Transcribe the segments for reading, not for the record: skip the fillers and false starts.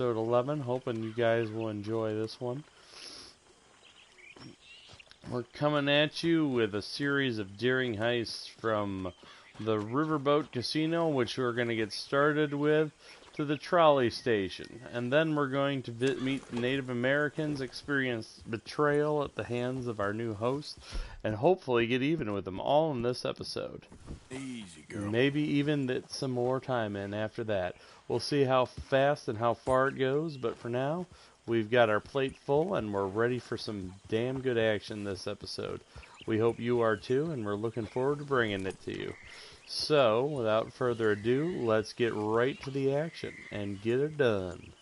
Episode 11. Hoping you guys will enjoy this one. We're coming at you with a series of daring heists from the Riverboat Casino, which we're going to get started with, to the trolley station. And then we're going to meet Native Americans, experience betrayal at the hands of our new host, and hopefully get even with them all in this episode. Easy, girl. Maybe even get some more time in after that. We'll see how fast and how far it goes, but for now, we've got our plate full and we're ready for some damn good action this episode. We hope you are too, and we're looking forward to bringing it to you. So, without further ado, let's get right to the action and get it done.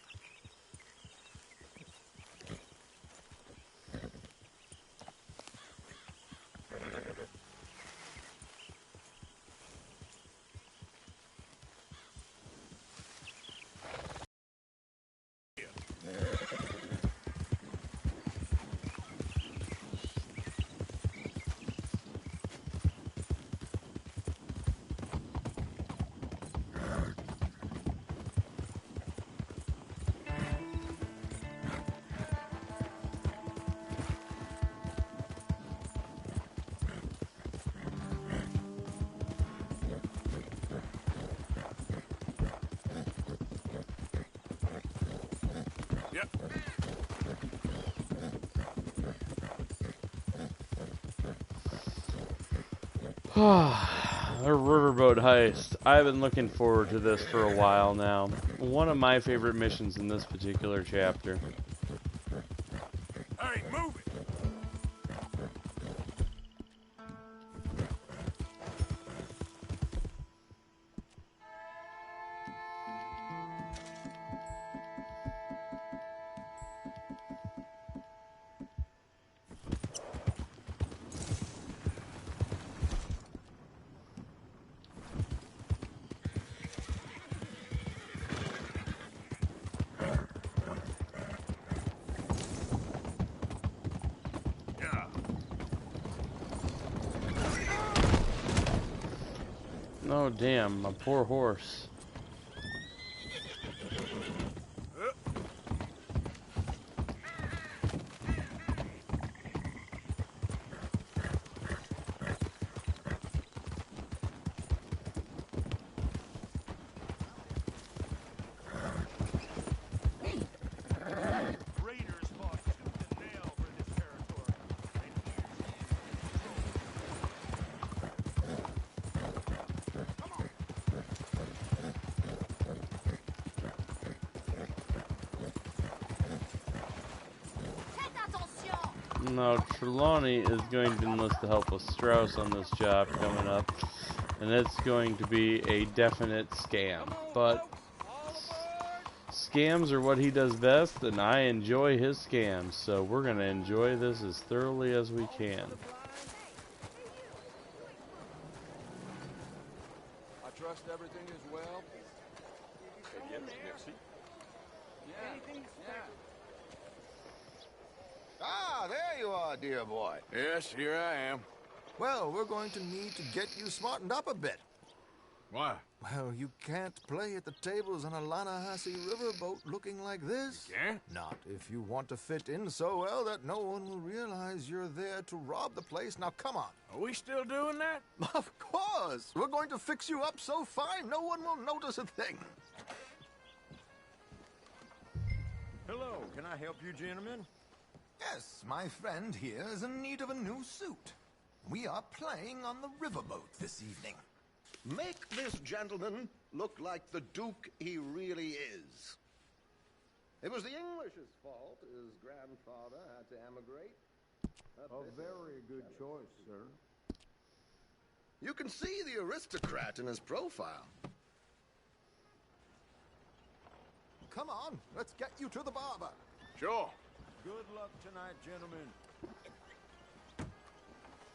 Yep. The Riverboat Heist. I've been looking forward to this for a while now. One of my favorite missions in this particular chapter. Hey, move it! Oh damn, my poor horse. No, Trelawney is going to enlist the help of Strauss on this job coming up, and it's going to be a definite scam. But scams are what he does best, and I enjoy his scams, so we're going to enjoy this as thoroughly as we can. I trust everything is well. Ah, there you are, dear boy. Yes, here I am. Well, we're going to need to get you smartened up a bit. Why? Well, you can't play at the tables on a Lanahasi riverboat looking like this. Can't? Not if you want to fit in so well that no one will realize you're there to rob the place. Now, come on. Are we still doing that? Of course. We're going to fix you up so fine no one will notice a thing. Hello, can I help you gentlemen? Yes, my friend here is in need of a new suit. We are playing on the riverboat this evening. Make this gentleman look like the Duke he really is. It was the English's fault his grandfather had to emigrate. A very good choice, sir. You can see the aristocrat in his profile. Come on, let's get you to the barber. Sure. Good luck tonight, gentlemen.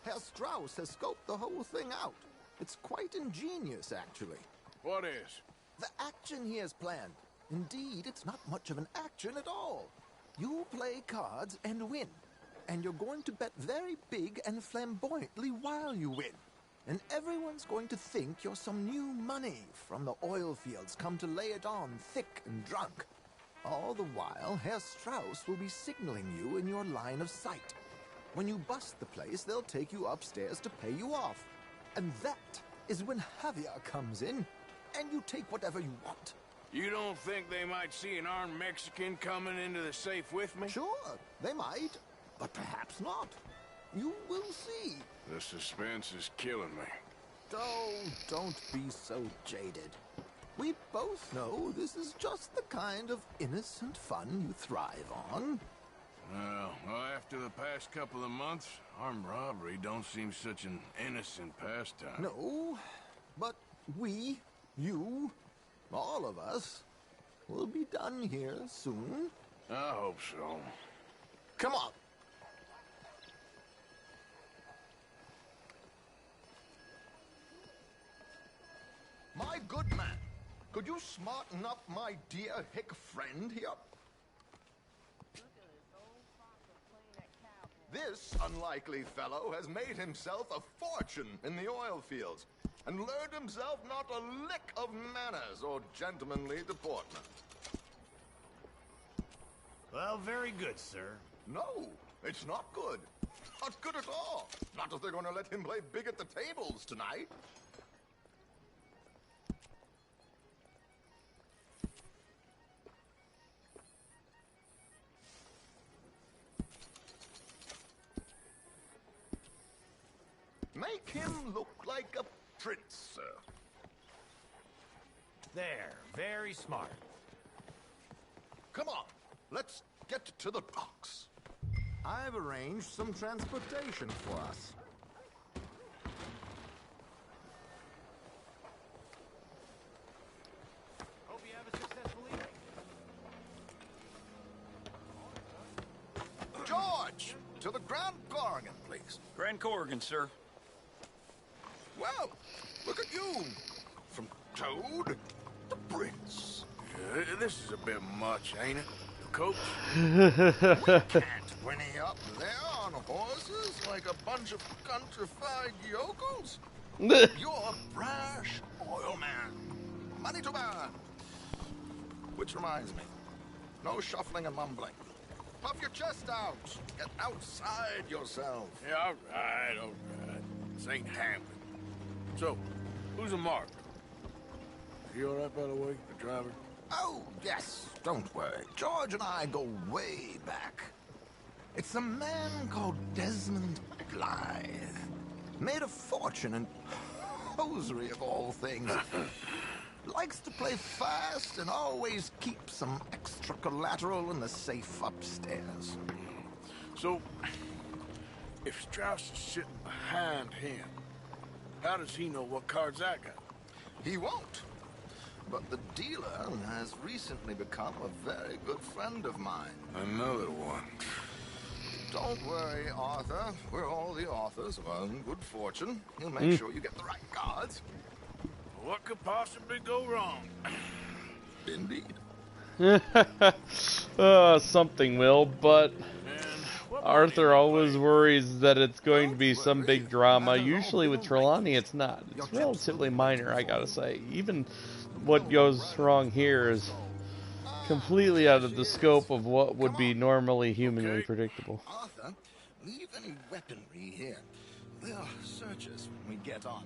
Herr Strauss has scoped the whole thing out. It's quite ingenious, actually. What is? The action he has planned. Indeed, it's not much of an action at all. You play cards and win. And you're going to bet very big and flamboyantly while you win. And everyone's going to think you're some new money from the oil fields come to lay it on thick and drunk. All the while, Herr Strauss will be signaling you in your line of sight. When you bust the place, they'll take you upstairs to pay you off. And that is when Javier comes in, and you take whatever you want. You don't think they might see an armed Mexican coming into the safe with me? Sure, they might, but perhaps not. You will see. The suspense is killing me. Oh, don't be so jaded. We both know this is just the kind of innocent fun you thrive on. Well, after the past couple of months, armed robbery don't seem such an innocent pastime. No, but we, you, all of us, will be done here soon. I hope so. Come on. My good man, could you smarten up my dear hick friend here? This unlikely fellow has made himself a fortune in the oil fields and learned himself not a lick of manners or gentlemanly deportment. Well, very good, sir. No, it's not good. Not good at all. Not if they're going to let him play big at the tables tonight. Make him look like a prince, sir. There, very smart. Come on, let's get to the docks. I've arranged some transportation for us. Hope you have a successful evening. George, to the Grand Corrigan, please. Grand Corrigan, sir. Well, look at you. From Toad to Prince. This is a bit much, ain't it? Coach? Can't whinny up there on horses like a bunch of countrified yokels. You're a brash oil man. Money to burn. Which reminds me, no shuffling and mumbling. Puff your chest out. Get outside yourself. Yeah, all right. This ain't happening. So, who's a mark? You all right, by the way, the driver? Oh, yes. Don't worry. George and I go way back. It's a man called Desmond Blythe. Made a fortune in hosiery of all things. Likes to play fast and always keeps some extra collateral in the safe upstairs. So, if Strauss is sitting behind him, how does he know what cards I got? He won't. But the dealer has recently become a very good friend of mine. Another one. Don't worry, Arthur. We're all the authors of our good fortune. He'll make sure you get the right cards. What could possibly go wrong? Indeed. Something will, but Arthur always worries that it's going to be some big drama. Usually with Trelawney, it's not. It's relatively minor, I gotta say. Even what goes wrong here is completely out of the scope of what would be normally humanly predictable. Arthur, leave any weaponry here. They'll search us when we get on.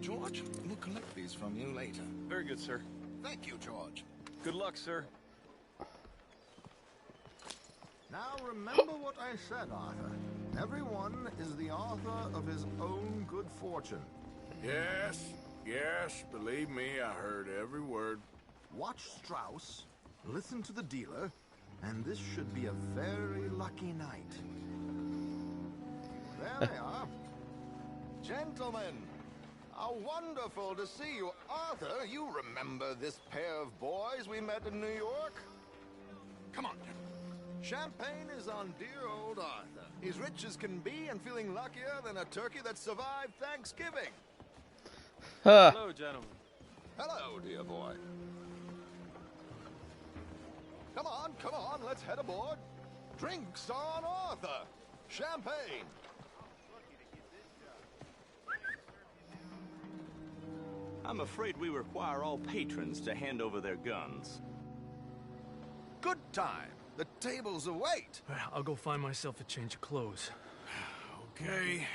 George, we'll collect these from you later. Very good, sir. Thank you, George. Good luck, sir. Now remember what I said, Arthur. Everyone is the author of his own good fortune. Yes, believe me, I heard every word. Watch Strauss, listen to the dealer, and this should be a very lucky night. There they are. Gentlemen, how wonderful to see you. Arthur, you remember this pair of boys we met in New York? Come on, gentlemen. Champagne is on dear old Arthur. He's rich as can be and feeling luckier than a turkey that survived Thanksgiving. Hello, gentlemen. Hello, dear boy. Come on, let's head aboard. Drinks on Arthur. Champagne. I'm afraid we require all patrons to hand over their guns. good time. The tables await. I'll go find myself a change of clothes. Okay.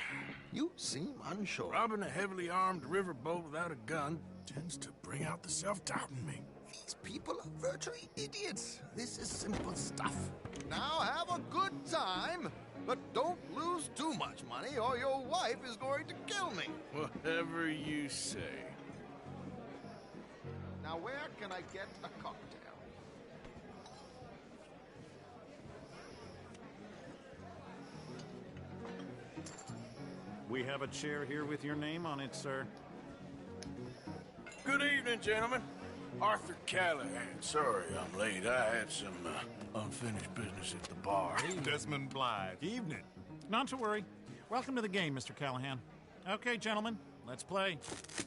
You seem unsure. Robbing a heavily armed riverboat without a gun tends to bring out the self-doubt in me. These people are virtually idiots. This is simple stuff. Now have a good time, but don't lose too much money or your wife is going to kill me. Whatever you say. Now where can I get a cocktail? We have a chair here with your name on it, sir. Good evening, gentlemen. Arthur Callahan. Sorry I'm late. I had some unfinished business at the bar. Desmond Blythe. Evening. Not to worry. Welcome to the game, Mr. Callahan. Okay, gentlemen, let's play.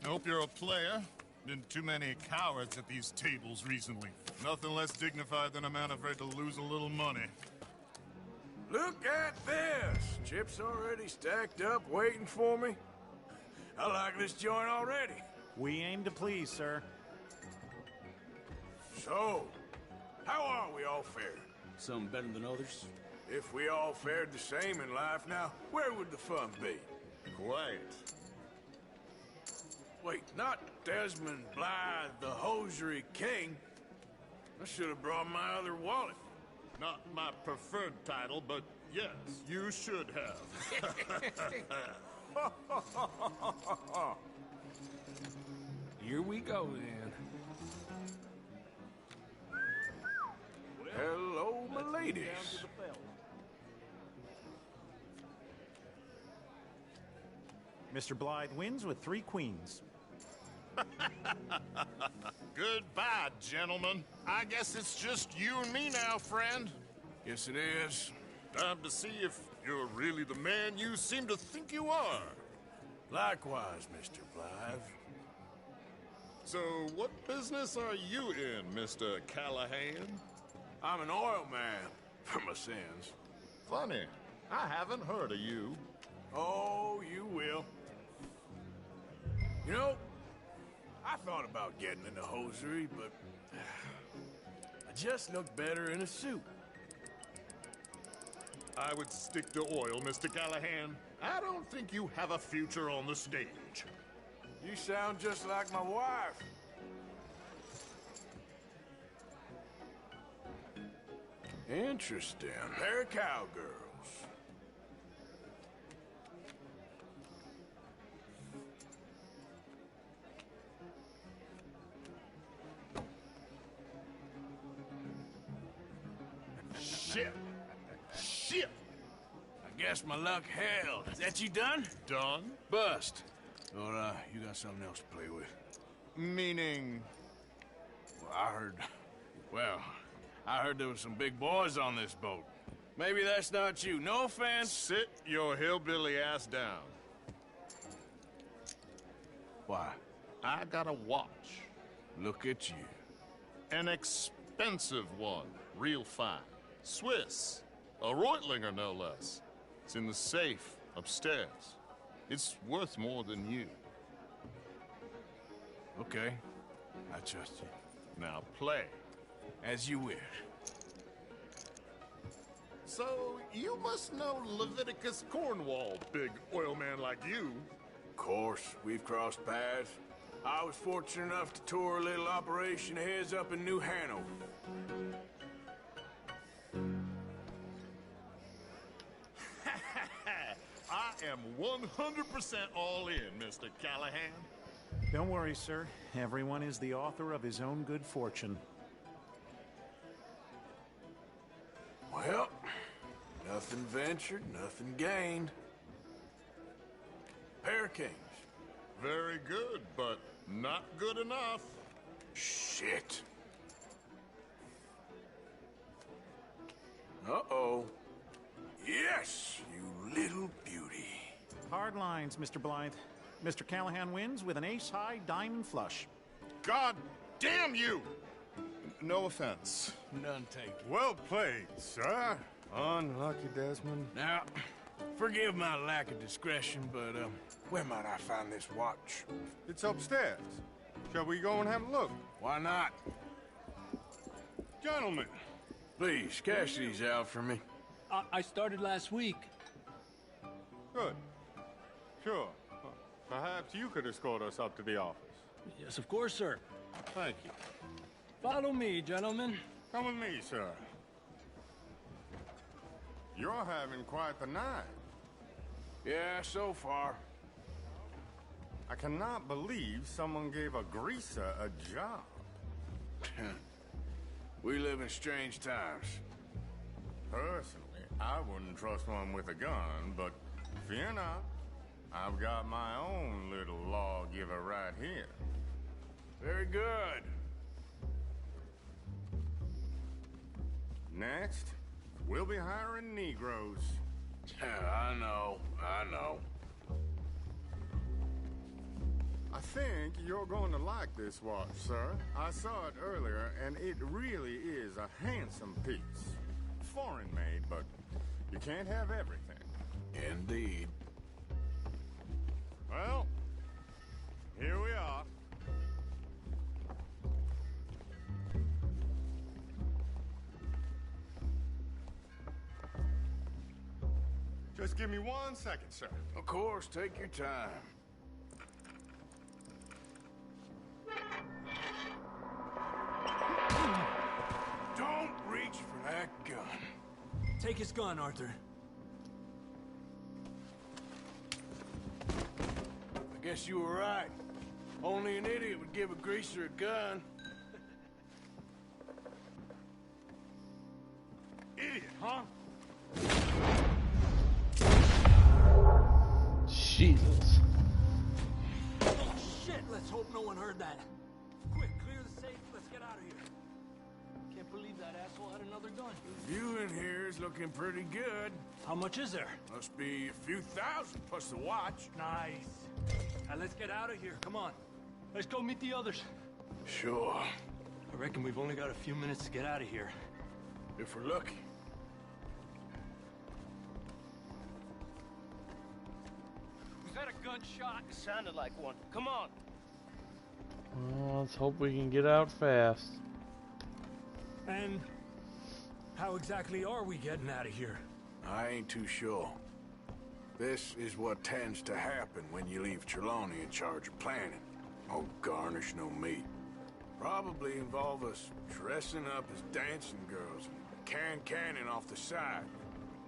I hope you're a player. Been too many cowards at these tables recently. Nothing less dignified than a man afraid to lose a little money. Look at this! Chips already stacked up, waiting for me. I like this joint already. We aim to please, sir. So, how are we all fared? Some better than others. If we all fared the same in life now, where would the fun be? Quiet. Wait, not Desmond Blythe, the hosiery king. I should have brought my other wallet. Not my preferred title, but yes, you should have. Here we go, then. Hello, my ladies. Mr. Blythe wins with 3 queens. Goodbye, gentlemen. I guess it's just you and me now, friend. Yes, it is. Time to see if you're really the man you seem to think you are. Likewise, Mr. Blythe. So, what business are you in, Mr. Callahan? I'm an oil man, for my sins. Funny. I haven't heard of you. Oh, you will. You know, I thought about getting into hosiery, but I just look better in a suit. I would stick to oil, Mr. Callahan. I don't think you have a future on the stage. You sound just like my wife. Interesting. They're cowgirls. Shit. Shit. I guess my luck held. Is that you done? Done? Bust. Or, you got something else to play with? Meaning... Well, I heard there was some big boys on this boat. Maybe that's not you. No offense. Sit your hillbilly ass down. Why? I got a watch. Look at you. An expensive one. Real fine. Swiss. A Reutlinger, no less. It's in the safe upstairs. It's worth more than you. Okay. I trust you. Now play. As you wish. So, you must know Leviticus Cornwall, big oil man like you. Of course, we've crossed paths. I was fortunate enough to tour a little operation of his up in New Hanover. I am 100% all in, Mr. Callahan. Don't worry, sir. Everyone is the author of his own good fortune. Well, nothing ventured, nothing gained. Pair of kings. Very good, but not good enough. Shit. Uh-oh. Yes, you little beauty. Hard lines, Mr. Blythe. Mr. Callahan wins with an ace-high diamond flush. God damn you! No offense. None taken. Well played, sir. Unlucky, Desmond. Now, forgive my lack of discretion, but, where might I find this watch? It's upstairs. Shall we go and have a look? Why not? Gentlemen, Please, cash these out for me. I started last week. Good. Sure. Perhaps you could escort us up to the office. Yes, of course, sir. Thank you. Follow me, gentlemen. Come with me, sir. You're having quite the night. Yeah, so far. I cannot believe someone gave a greaser a job. We live in strange times. Personally, I wouldn't trust one with a gun, but fear not. I've got my own little lawgiver right here. Very good. Next, we'll be hiring Negroes. I know. I think you're going to like this watch, sir. I saw it earlier, and it really is a handsome piece. Foreign made, but you can't have everything. Indeed. Well, here we are. Just give me 1 second, sir. Of course, take your time. Don't reach for that gun. Take his gun, Arthur. I guess you were right. Only an idiot would give a greaser a gun. Idiot, huh? Jesus. Oh, shit! Let's hope no one heard that. Quick, clear the safe. Let's get out of here. Can't believe that asshole had another gun. You in here is looking pretty good. How much is there? Must be a few thousand plus the watch. Nice. Now let's get out of here. Come on. Let's go meet the others. Sure, I reckon we've only got a few minutes to get out of here. if we're lucky. Was that a gunshot? It sounded like one. Come on. Well, let's hope we can get out fast. And how exactly are we getting out of here? I ain't too sure. This is what tends to happen when you leave Trelawney in charge of planning. Oh, garnish no meat. Probably involve us dressing up as dancing girls and canning off the side.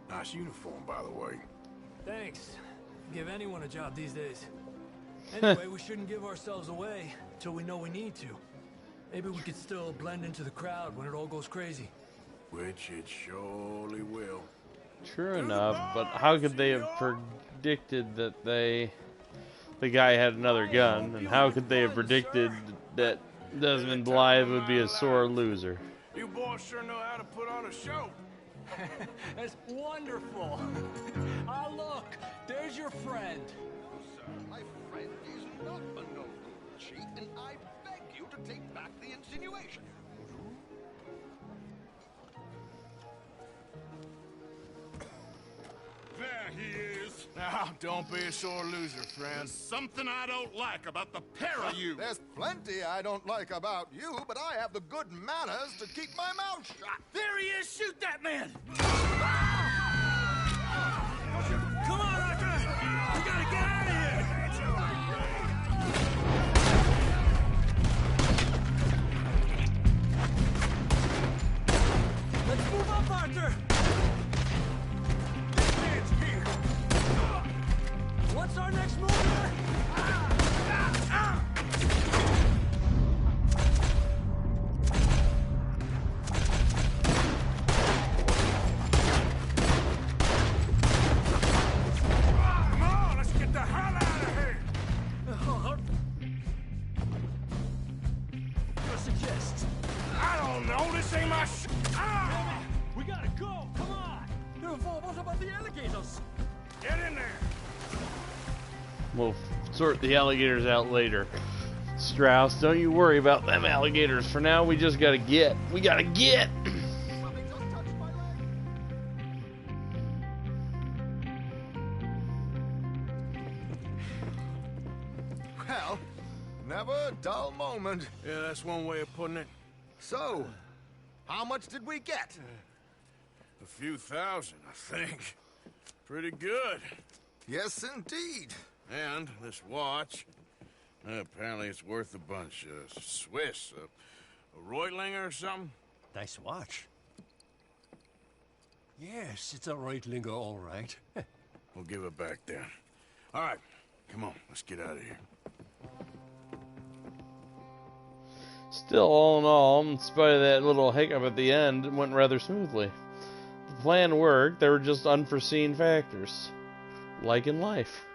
Nice uniform, by the way. Thanks. Give anyone a job these days. Anyway, we shouldn't give ourselves away till we know we need to. Maybe we could still blend into the crowd when it all goes crazy. Which it surely will. True enough, but how could they have predicted that the guy had another gun, and how could they have predicted that Desmond Blythe would be a sore loser? You boys sure know how to put on a show. That's wonderful. Ah, look, there's your friend. Sir, my friend is not a no-good cheat, and I beg you to take back the insinuation. There he is. Now, don't be a sore loser, friend. There's something I don't like about the pair of you. There's plenty I don't like about you, but I have the good manners to keep my mouth shut. There he is! Shoot that man! Come on, Arthur! We gotta get out of here! Let's move up, Arthur! This man's here! What's our next move? Come on, let's get the hell out of here. What suggest? I don't know, this ain't my We gotta go! Come on! What about the alligators? Get in there. We'll sort the alligators out later. Strauss, don't you worry about them alligators. For now, we just gotta get. We gotta get! Something just touched my leg. Well, never a dull moment. Yeah, that's one way of putting it. So, How much did we get? A few thousand, I think. Pretty good. Yes, indeed. And this watch, apparently it's worth a bunch. Swiss, a Reutlinger or something? Nice watch. Yes, it's a Reutlinger, all right. We'll give it back then. All right, come on, let's get out of here. Still, all in all, in spite of that little hiccup at the end, it went rather smoothly. The plan worked, there were just unforeseen factors. Like in life.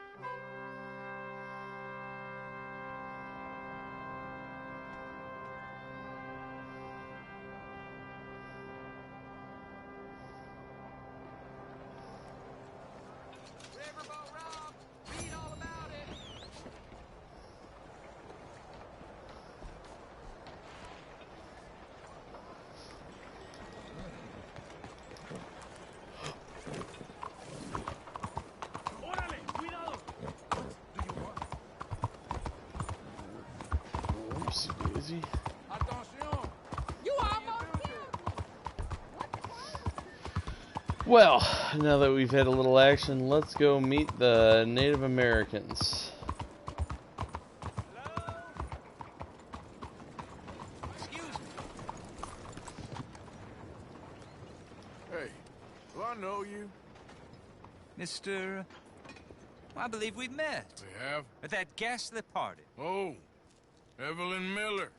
Riverboat Rob, read all about it. Órale, cuidado. Oopsie daisy. Attention. You almost killed me. Well, now that we've had a little action, let's go meet the Native Americans. Excuse me. Hey, do I know you? Mr. I believe we've met We have? at that ghastly party. Oh, Evelyn Miller.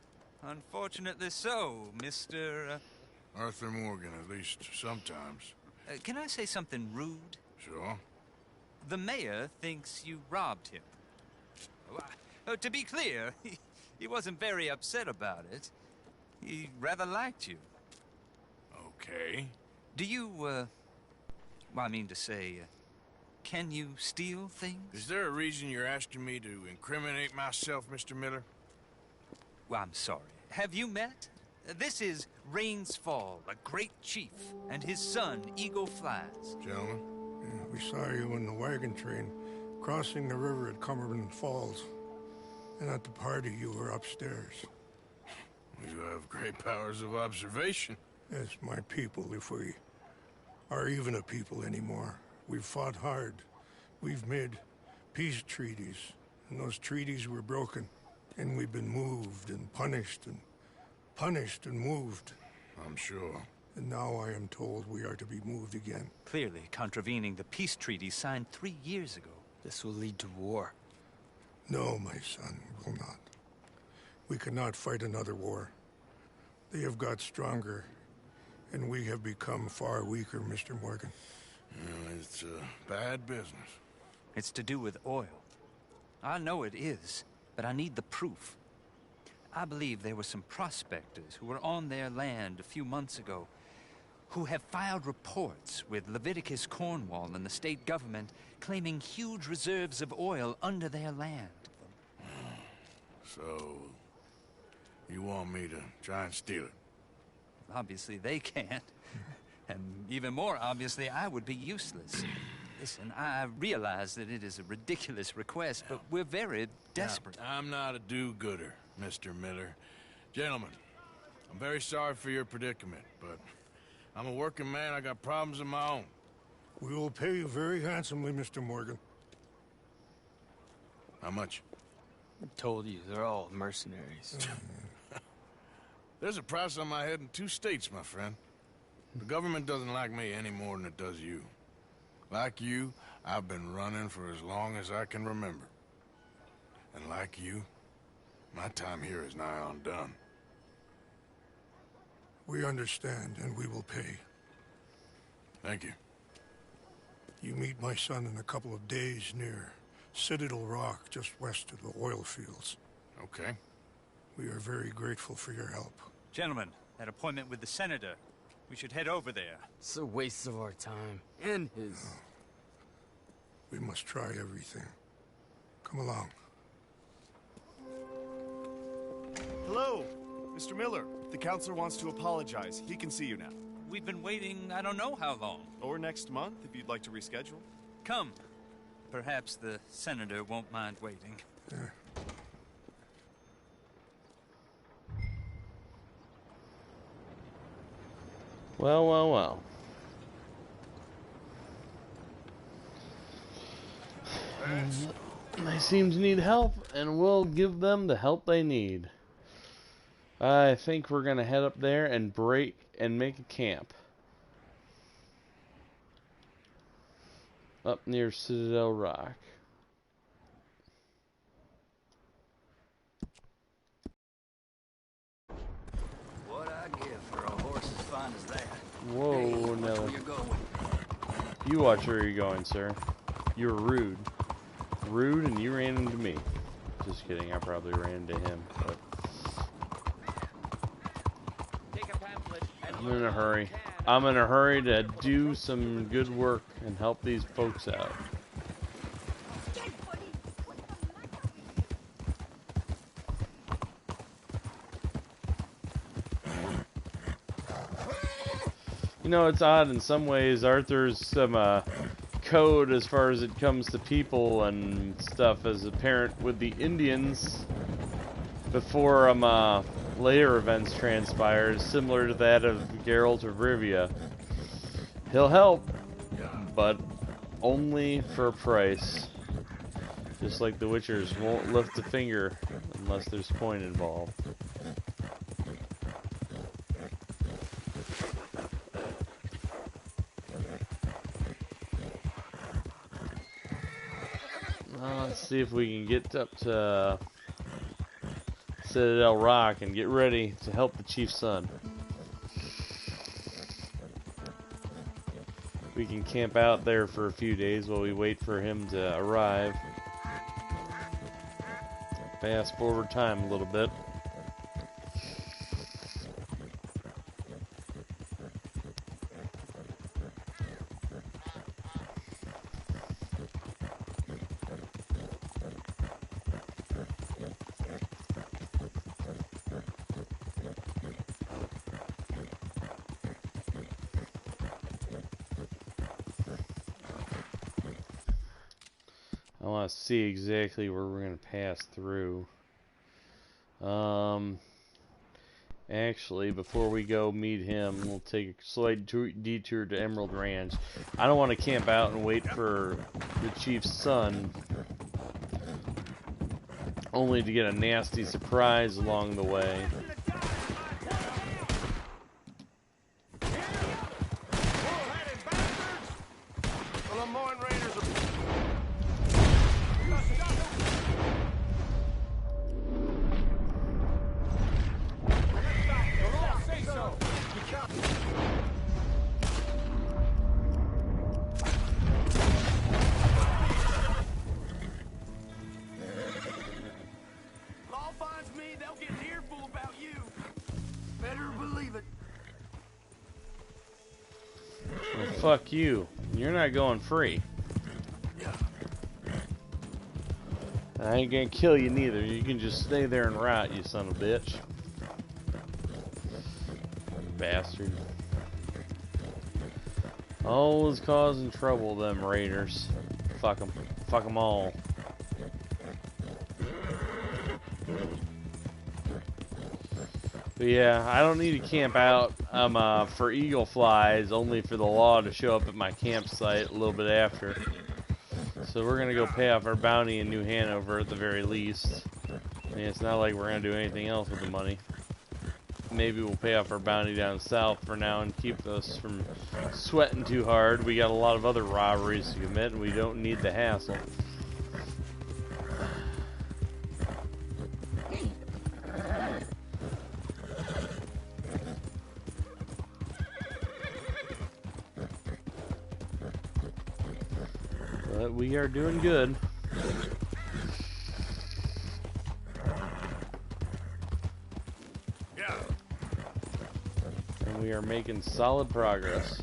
Unfortunately so, Mr. Arthur Morgan, at least sometimes. Can I say something rude? Sure. The mayor thinks you robbed him. To be clear, he wasn't very upset about it. He rather liked you. Okay. Do you, well, I mean to say, can you steal things? Is there a reason you're asking me to incriminate myself, Mr. Miller? Well, I'm sorry. Have you met? This is Rains Fall, a great chief, and his son, Eagle Flies. Gentlemen? Yeah, we saw you in the wagon train crossing the river at Cumberland Falls. And at the party, you were upstairs. You have great powers of observation. Yes, my people, if we are even a people anymore. We've fought hard. We've made peace treaties, and those treaties were broken. And we've been moved and punished and moved. I'm sure. And now I am told we are to be moved again. Clearly contravening the peace treaty signed 3 years ago. This will lead to war. No, my son, it will not. We cannot fight another war. They have got stronger, and we have become far weaker, Mr. Morgan. It's bad business. It's to do with oil. I know it is, but I need the proof. I believe there were some prospectors who were on their land a few months ago who have filed reports with Leviticus Cornwall and the state government claiming huge reserves of oil under their land. So, you want me to try and steal it? Obviously they can't. And even more obviously, I would be useless. Listen, I realize that it is a ridiculous request, but we're very desperate. Now, I'm not a do-gooder, Mr. Miller. Gentlemen, I'm very sorry for your predicament, but I'm a working man. I got problems of my own. We will pay you very handsomely, Mr. Morgan. How much? I told you, they're all mercenaries. There's a price on my head in 2 states, my friend. The government doesn't like me any more than it does you. Like you, I've been running for as long as I can remember. And like you, my time here is nigh on done. We understand, and we will pay. Thank you. You meet my son in a couple of days near Citadel Rock, just west of the oil fields. Okay. We are very grateful for your help. Gentlemen, that appointment with the senator. We should head over there. It's a waste of our time. And his. We must try everything. Come along. Hello, Mr. Miller. The counselor wants to apologize. He can see you now. We've been waiting I don't know how long. Or next month, if you'd like to reschedule. Come. Perhaps the senator won't mind waiting. Yeah. Well, well, well. They seem to need help, and we'll give them the help they need. I think we're gonna head up there and make a camp. Up near Citadel Rock. What I give for a horse as fine as that. Whoa, Hey, watch Nelly. where you're going. You watch where you're going, sir. You're rude. Rude, and you ran into me. Just kidding, I probably ran into him. But I'm in a hurry. I'm in a hurry to do some good work and help these folks out. You know, it's odd in some ways. Arthur's some code as far as it comes to people and stuff as apparent with the Indians before later events transpires, similar to that of Geralt of Rivia. He'll help, but only for a price. Just like the Witchers won't lift a finger unless there's coin involved. Let's see if we can get up to Citadel Rock and get ready to help the Chief's son. We can camp out there for a few days while we wait for him to arrive. Fast forward time a little bit. I want to see exactly where we're going to pass through. Actually, before we go meet him, we'll take a slight detour to Emerald Ranch. I don't want to camp out and wait for the Chief's son, only to get a nasty surprise along the way. Fuck you. You're not going free. I ain't gonna kill you neither. You can just stay there and rot, you son of a bitch. Bastard. Always causing trouble, them raiders. Fuck them. Fuck them all. But yeah, I don't need to camp out for eagle flies, only for the law to show up at my campsite a little bit after. So we're going to go pay off our bounty in New Hanover at the very least. I mean, it's not like we're going to do anything else with the money. Maybe we'll pay off our bounty down south for now and keep us from sweating too hard. We got a lot of other robberies to commit and we don't need the hassle. But we are doing good. And we are making solid progress.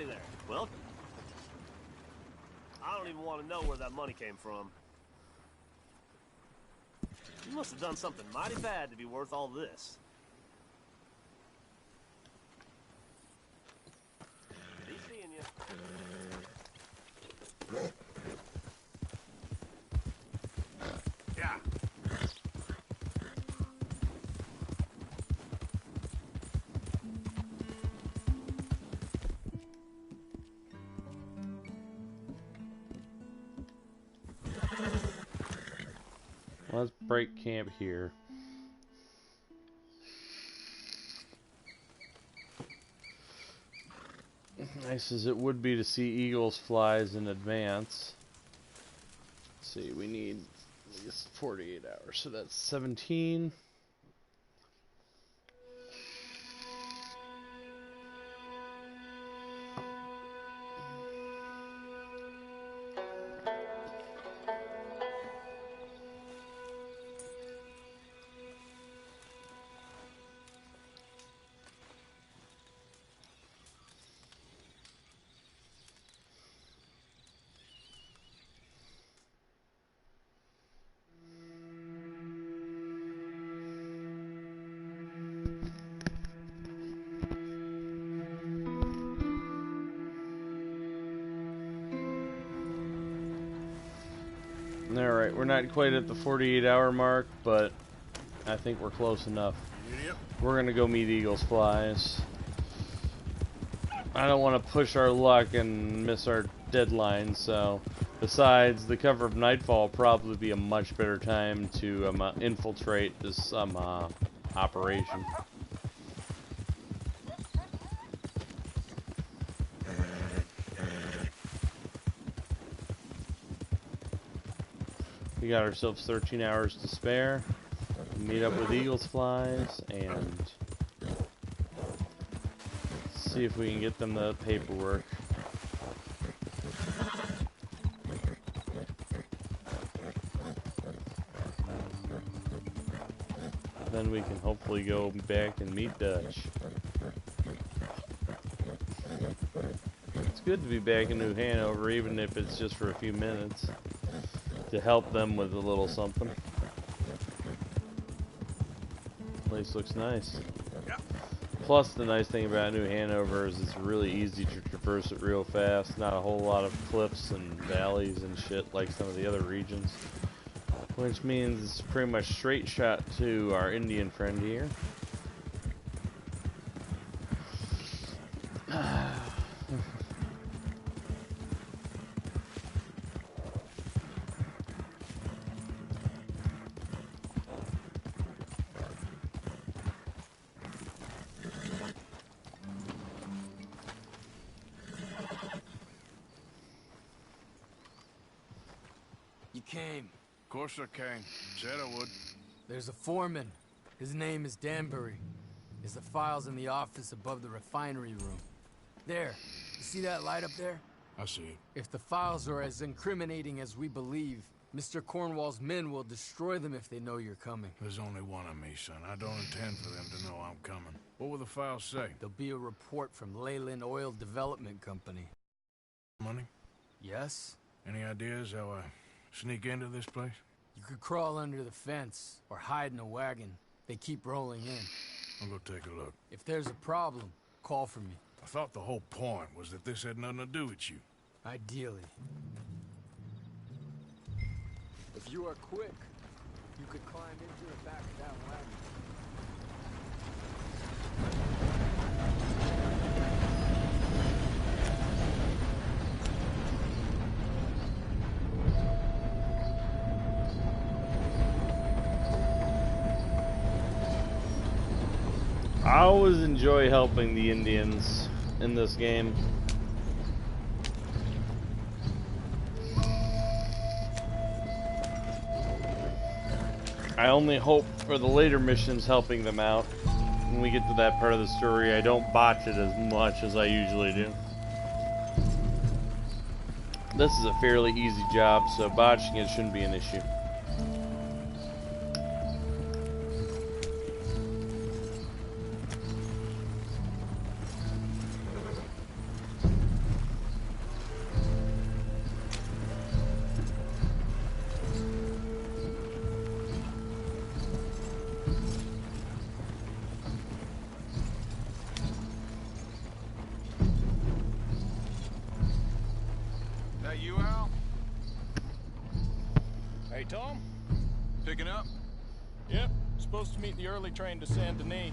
Howdy there. Welcome. I don't even want to know where that money came from. You must have done something mighty bad to be worth all this. Be seeing you. Yeah. Let's break camp here. Nice as it would be to see eagles flies in advance. Let's see, we need at least 48 hours, so that's 17. Alright, we're not quite at the 48-hour mark, but I think we're close enough. Yep. We're gonna go meet eagles flies. I don't want to push our luck and miss our deadline, so besides, the cover of nightfall will probably be a much better time to infiltrate this operation. We got ourselves 13 hours to spare. Meet up with eagles flies and see if we can get them the paperwork. Then we can hopefully go back and meet Dutch. It's good to be back in New Hanover, even if it's just for a few minutes, to help them with a little something. Place looks nice. Plus, the nice thing about New Hanover is it's really easy to traverse it real fast. Not a whole lot of cliffs and valleys and shit like some of the other regions. Which means it's pretty much straight shot to our Indian friend here. You came. Of course I came. Said I would. There's a foreman. His name is Danbury. There's the files in the office above the refinery room. There. You see that light up there? I see it. If the files are as incriminating as we believe, Mr. Cornwall's men will destroy them if they know you're coming. There's only one of me, son. I don't intend for them to know I'm coming. What will the files say? There'll be a report from Leyland Oil Development Company. Money? Yes? Any ideas how I sneak into this place? You could crawl under the fence or hide in a wagon. They keep rolling in. I'll go take a look. If there's a problem, call for me. I thought the whole point was that this had nothing to do with you. Ideally. If you are quick, you could climb into the back of that wagon. I always enjoy helping the Indians in this game. I only hope for the later missions helping them out. When we get to that part of the story, I don't botch it as much as I usually do. This is a fairly easy job, so botching it shouldn't be an issue. Tom? Picking up? Yep. Supposed to meet the early train to Saint Denis.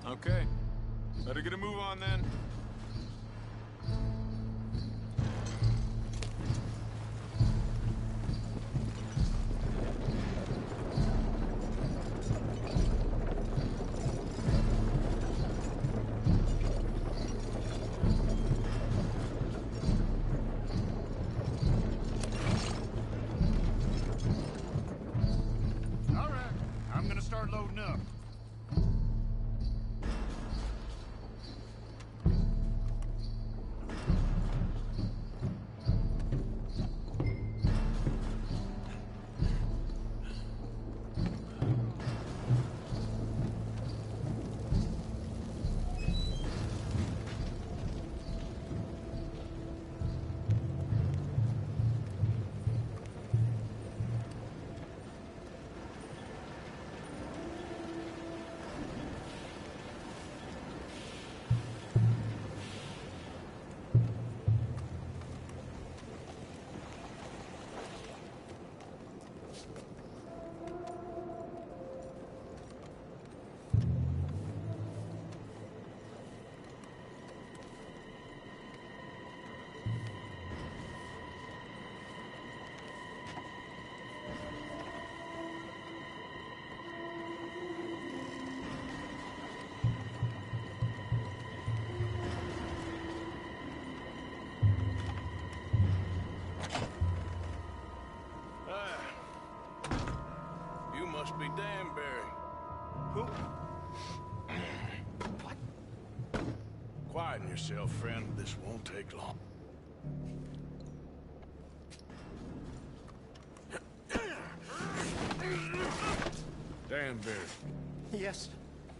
Okay. Better get a move on then. All right. I'm gonna start loading up. You must be Danbury. Who? What? Quieten yourself, friend. This won't take long. Danbury. Yes?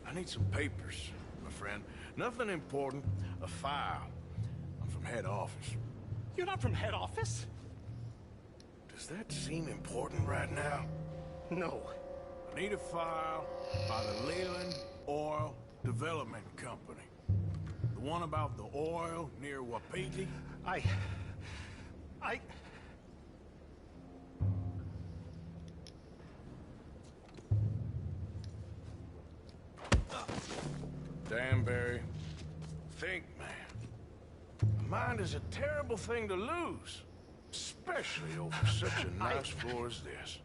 I need some papers, my friend. Nothing important. A file. I'm from head office. You're not from head office? Does that seem important right now? No. I need a file by the Leland Oil Development Company. The one about the oil near Wapiti? I... Danbury, think, man. A mind is a terrible thing to lose, especially over such a nice floor as this.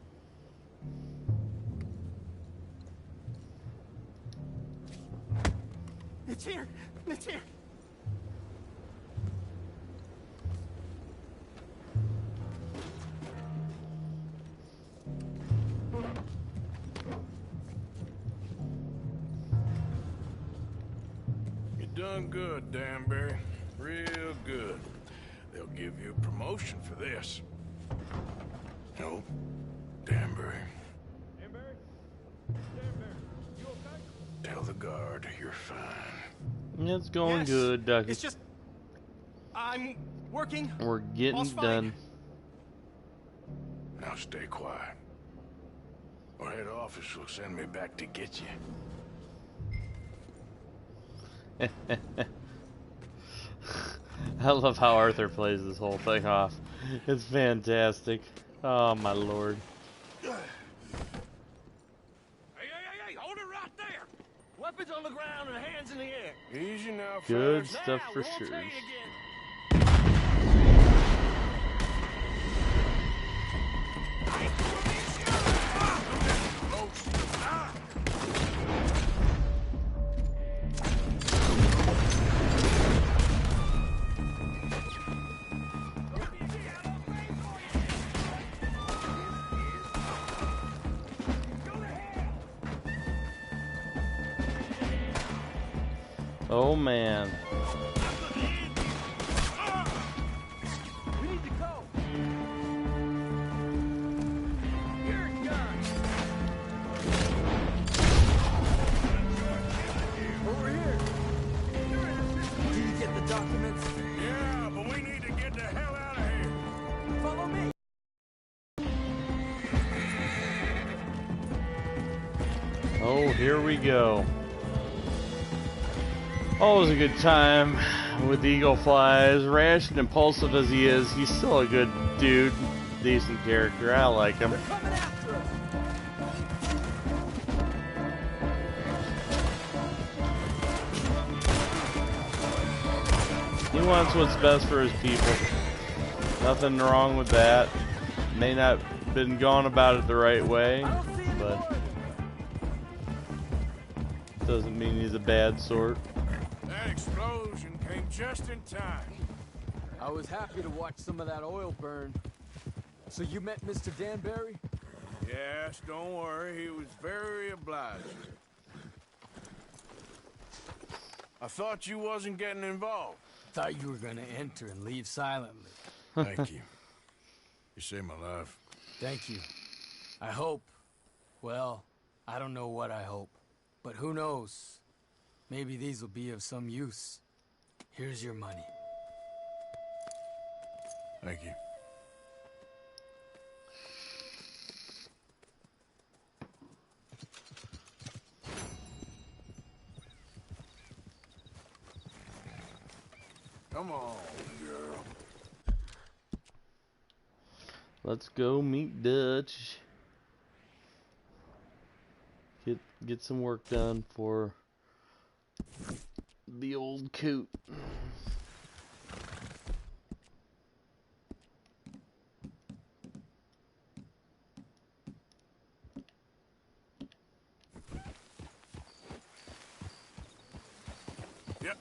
It's here! It's here! You done good, Danbury. Real good. They'll give you a promotion for this. No, Danbury. Danbury? Danbury, you okay? Tell the guard you're fine. It's going Yes. good, Ducky. It's just... I'm working. We're getting All's fine. done. Now stay quiet. Or head office will send me back to get you. I love how Arthur plays this whole thing off. It's fantastic. Oh my lord. Hey, hold it right there! Weapons on the ground and hands in the air. Easy now, Good fellas. stuff Now, for won't sure. tell you again. Oh man. We need to go. Here it comes. Over here. Did you get the documents? Yeah, but we need to get the hell out of here. Follow me. Oh, here we go. Always a good time with Eagle Fly. As rash and impulsive as he is, he's still a good dude. decent character. I like him. He wants what's best for his people. Nothing wrong with that. May not have been gone about it the right way, but doesn't mean he's a bad sort. That explosion came just in time. I was happy to watch some of that oil burn. So you met Mr. Danbury? Yes, don't worry. He was very obliging. I thought you wasn't getting involved. Thought you were gonna enter and leave silently. Thank you. You saved my life. Thank you. I hope. Well, I don't know what I hope. But who knows? Maybe these will be of some use. Here's your money. Thank you. Come on, girl. Let's go meet Dutch. Get some work done for the old coot. Yep.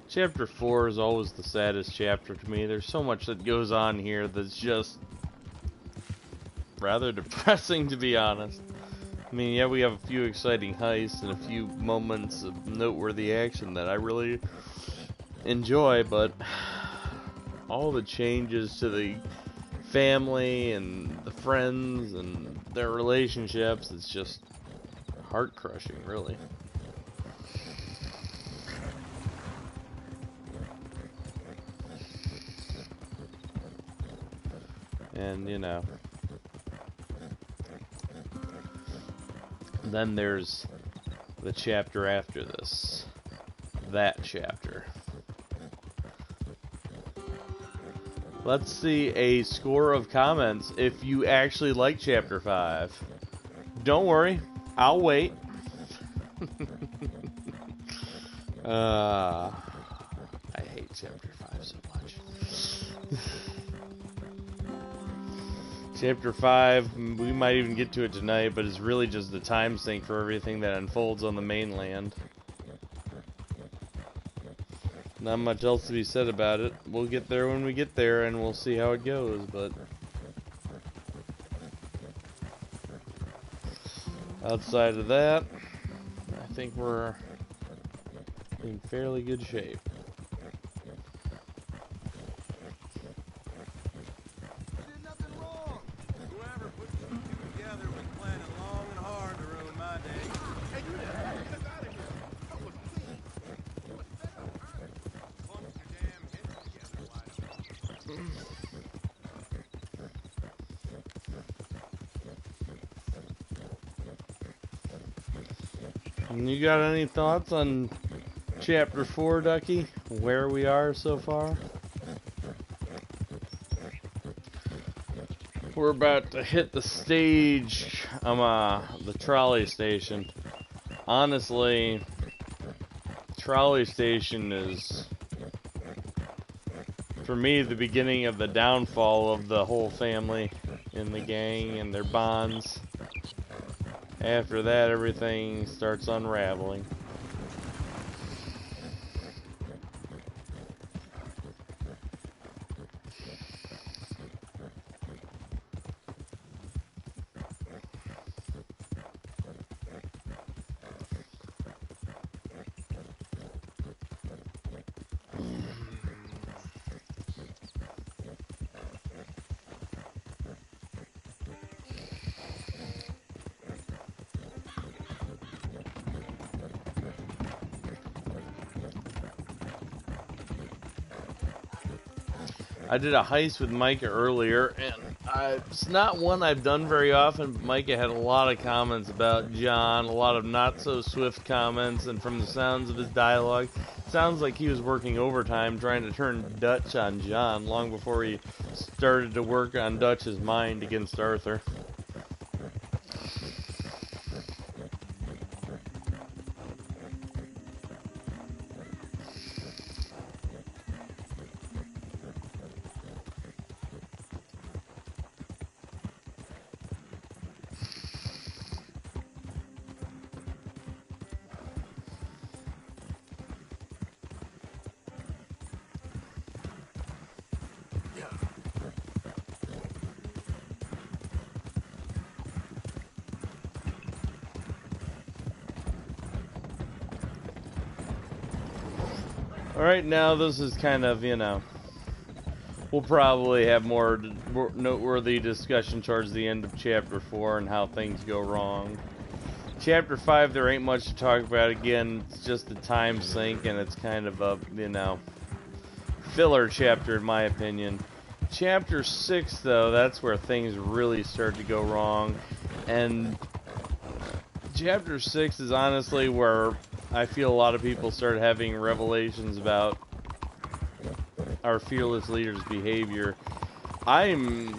Chapter 4 is always the saddest chapter to me. There's so much that goes on here that's just rather depressing, to be honest. I mean, yeah, we have a few exciting heists and a few moments of noteworthy action that I really enjoy, but all the changes to the family and the friends and their relationships, it's just heart-crushing, really. And, you know, then there's the chapter after this. That chapter. Let's see a score of comments if you actually like chapter 5. Don't worry, I'll wait. I hate chapter 5 so much. Chapter 5, we might even get to it tonight, but it's really just the time sink for everything that unfolds on the mainland. Not much else to be said about it. We'll get there when we get there, and we'll see how it goes, but outside of that, I think we're in fairly good shape. You got any thoughts on chapter 4, Ducky? Where we are so far? We're about to hit the stage, the trolley station. Honestly, trolley station is, for me, the beginning of the downfall of the whole family in the gang and their bonds. After that, everything starts unraveling. I did a heist with Micah earlier, and It's not one I've done very often, but Micah had a lot of comments about John, a lot of not-so-swift comments, and from the sounds of his dialogue, it sounds like he was working overtime trying to turn Dutch on John long before he started to work on Dutch's mind against Arthur. Alright, now this is kind of, you know, we'll probably have more noteworthy discussion towards the end of Chapter 4 and how things go wrong. Chapter 5, there ain't much to talk about. Again, it's just a time sink, and it's kind of a, you know, filler chapter in my opinion. Chapter 6, though, that's where things really start to go wrong. And Chapter 6 is honestly where I feel a lot of people start having revelations about our fearless leader's behavior. I'm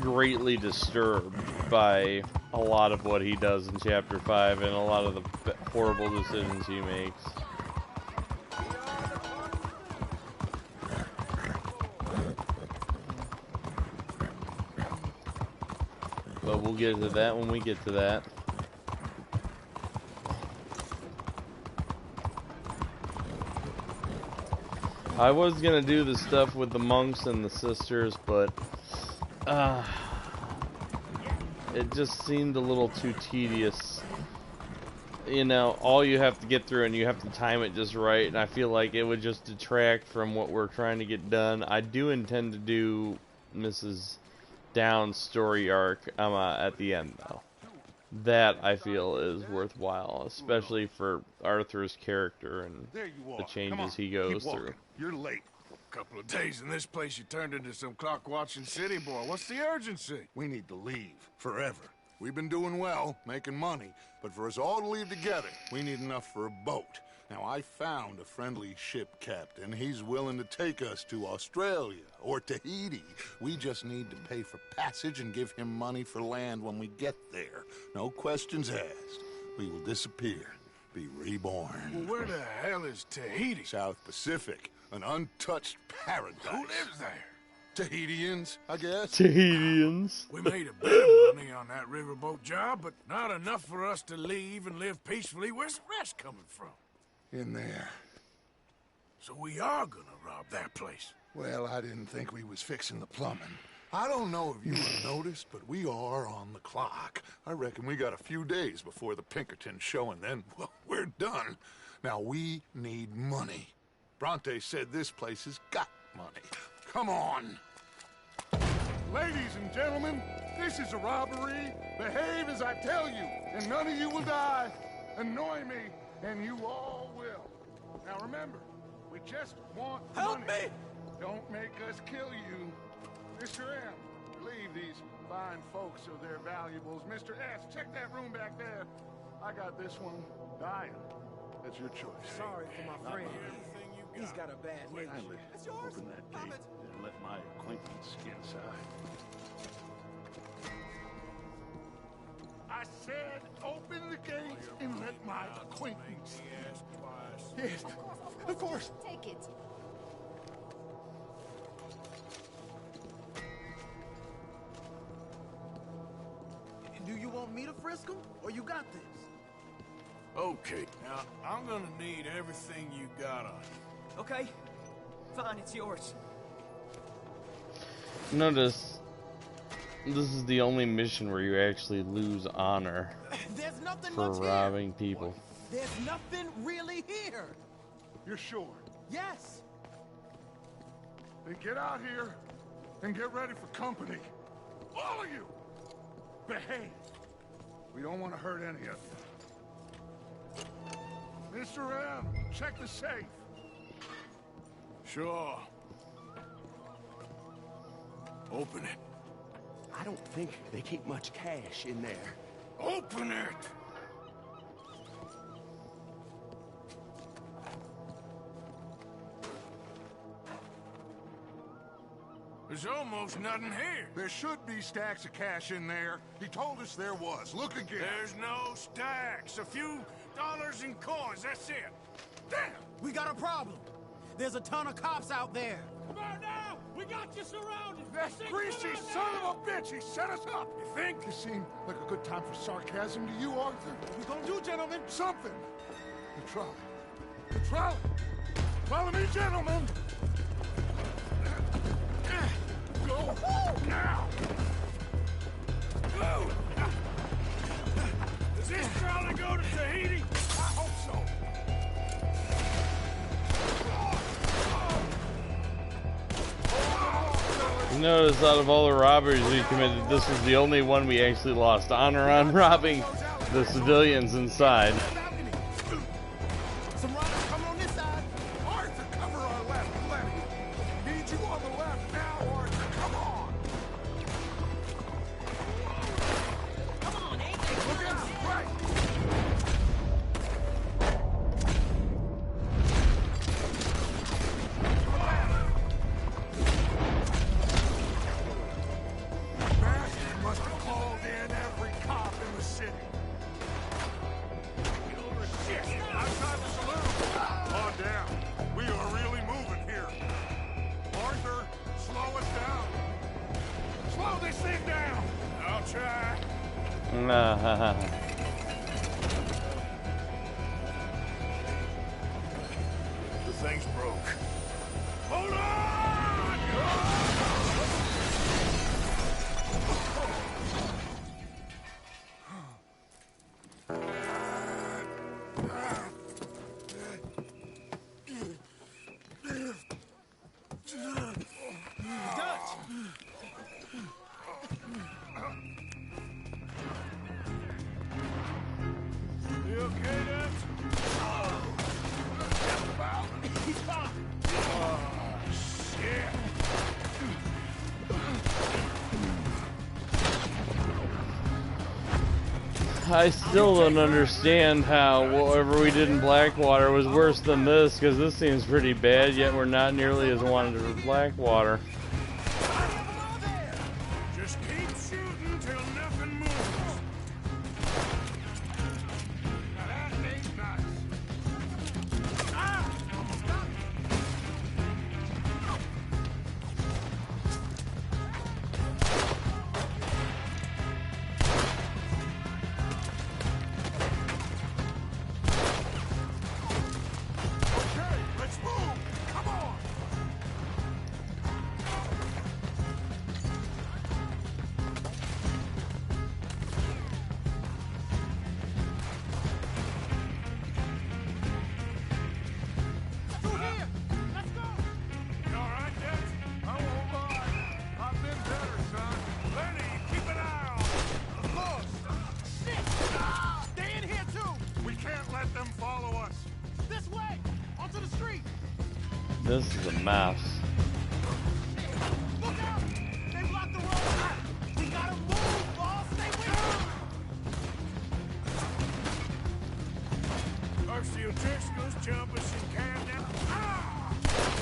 greatly disturbed by a lot of what he does in Chapter 5 and a lot of the horrible decisions he makes. But we'll get to that when we get to that. I was gonna do the stuff with the monks and the sisters, but it just seemed a little too tedious. You know, all you have to get through and you have to time it just right, and I feel like it would just detract from what we're trying to get done. I do intend to do Mrs. Downs' story arc at the end, though. That, I feel, is worthwhile, especially for Arthur's character and the changes he goes through. You're late. A couple of days in this place, you turned into some clock-watching city boy. What's the urgency? We need to leave. Forever. We've been doing well, making money, but for us all to leave together, we need enough for a boat. Now, I found a friendly ship captain. He's willing to take us to Australia or Tahiti. We just need to pay for passage and give him money for land when we get there. No questions asked. We will disappear, be reborn. Well, where the hell is Tahiti? South Pacific, an untouched paradise. Who lives there? Tahitians, I guess. Tahitians. We made a bit of money on that riverboat job, but not enough for us to leave and live peacefully. Where's the rest coming from? In there. So we are gonna rob that place. Well, I didn't think we was fixing the plumbing. I don't know if you have noticed, but we are on the clock. I reckon we got a few days before the Pinkertons show, and then, well, we're done. Now, we need money. Bronte said this place has got money. Come on. Ladies and gentlemen, this is a robbery. Behave as I tell you, and none of you will die. Annoy me, and you all will. Now remember, we just want money. Help me! Don't make us kill you. Mr. M, leave these fine folks of their valuables. Mr. S, check that room back there. I got this one dying. That's your choice. Sorry for my friend. He's got a bad nature. Kindly open that gate and let my acquaintance inside. I said open the gate and let my acquaintance. Yes, of course. Take it. Do you want me to frisk him, or you got this? Okay, now, I'm gonna need everything you got on you. Okay. Fine, it's yours. Notice, this is the only mission where you actually lose honor There's nothing for much robbing people. There's nothing really here. You're sure? Yes. Then get out here and get ready for company. All of you! Behave. We don't want to hurt any of you. Mr. M, check the safe. Sure. Open it. I don't think they keep much cash in there. Open it! There's almost nothing here. There should be stacks of cash in there. He told us there was. Look again. There's no stacks. A few dollars in coins, that's it. Damn! We got a problem. There's a ton of cops out there. Come on now! We got you surrounded! That greasy son of a bitch! He set us up! You think? This seemed like a good time for sarcasm to you, Arthur. What we gonna do, gentlemen? Something! The trolley. The trolley! Follow me, gentlemen! Go! Now! Go! Does this trolley go to Tahiti? I hope so. You notice out of all the robberies we committed, this was the only one we actually lost honor on robbing the civilians inside. Some robbers coming on this side. Arthur, cover our left. Need you on the left now, Arthur. Come on. Come on, ain't they? Look out, right. Bastard must have called in every cop in the city. Shit! Outside the saloon! On down. We are really moving here. Arthur, slow us down. Slow this thing down. I'll try. The thing's broke. Hold on! You okay, Dutch? He's fine. Oh, shit. I still don't understand how whatever we did in Blackwater was worse than this, because this seems pretty bad, yet we're not nearly as wanted for Blackwater. Just keep shooting till nothing moves. Now that ain't nice. Ah! Stop! Okay, let's move. Come on. Through here. Let's go. You all right, Dutch? I won't lie. I've been better, son. Lenny, keep an eye on him. Of course. Shit! Stay in here too. We can't let them follow us. This way. Onto the street. This is a mess. Look out! They blocked the road. We gotta move, boss. Stay with us. First the O'Driscolls jump us and calm down. Ah!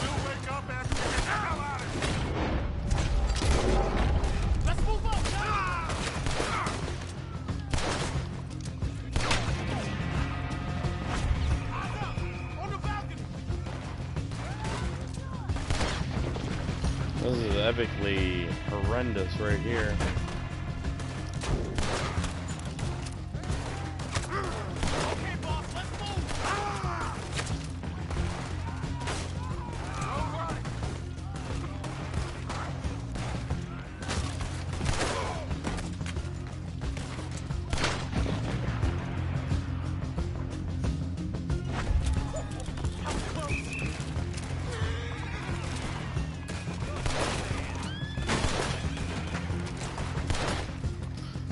We'll wake up after we get the hell out of here. Let's move on. On the balcony. This is epically horrendous right here. Okay, boss. Let's move. All right.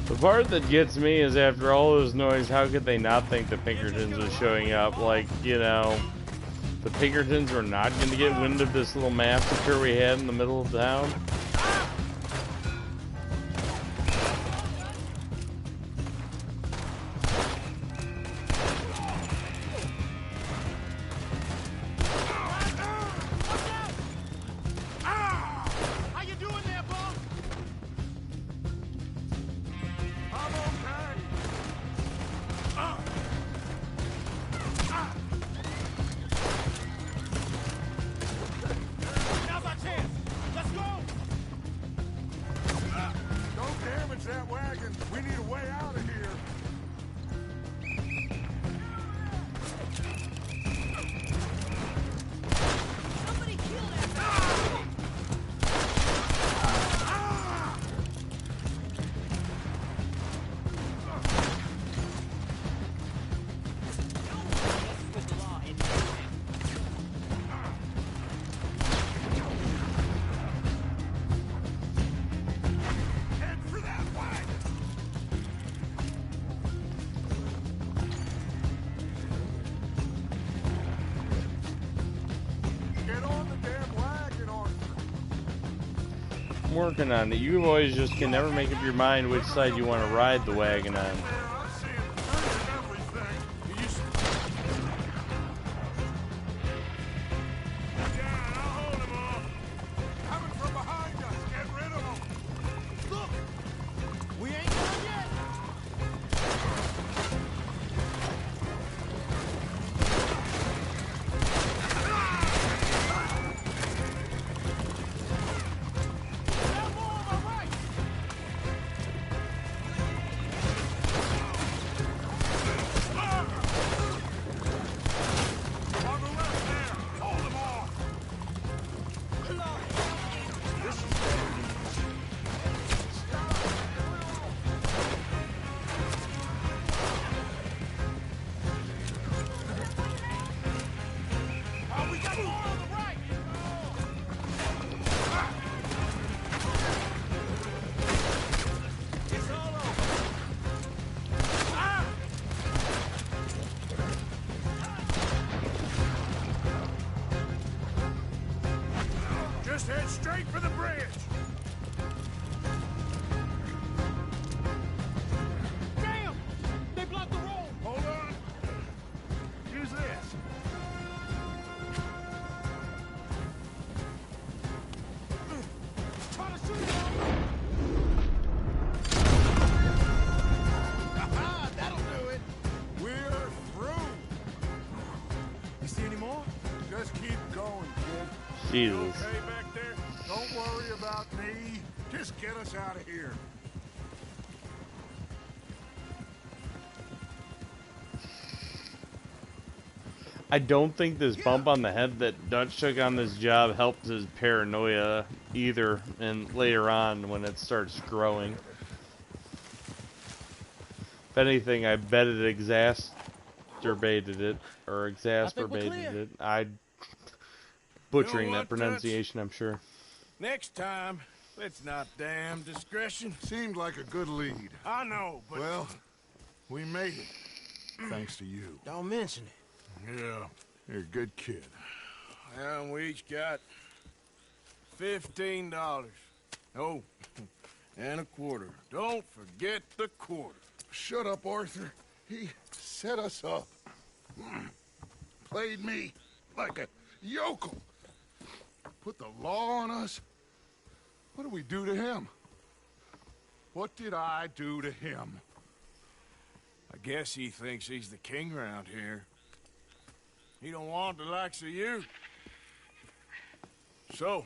The part that gets me is after all this noise, how could they not think the Pinkertons was showing up? Like, you know, the Pinkertons were not going to get wind of this little massacre we had in the middle of town. I'm working on it. You always just can never make up your mind which side you want to ride the wagon on. Just head straight for the bridge. Damn! They blocked the road! Hold on. Use this. Try to shoot him! Aha! That'll do it. We're through. You see any more? Just keep going, kid. Jesus. Okay back there? Don't worry about me. Just get us out of here. I don't think this bump on the head that Dutch took on this job helped his paranoia either, and later on when it starts growing. If anything, I bet it exacerbated it, or exasperated it. Butchering You know that what, pronunciation, I'm sure. Next time, let's not damn discretion. Seemed like a good lead. I know, but... Well, we made it. Thanks to you. Don't mention it. Yeah, you're a good kid. And we each got $15. Oh, and a quarter. Don't forget the quarter. Shut up, Arthur. He set us up. Played me like a yokel. Put the law on us. What did we do to him? What did I do to him? I guess he thinks he's the king around here. He don't want the likes of you. So,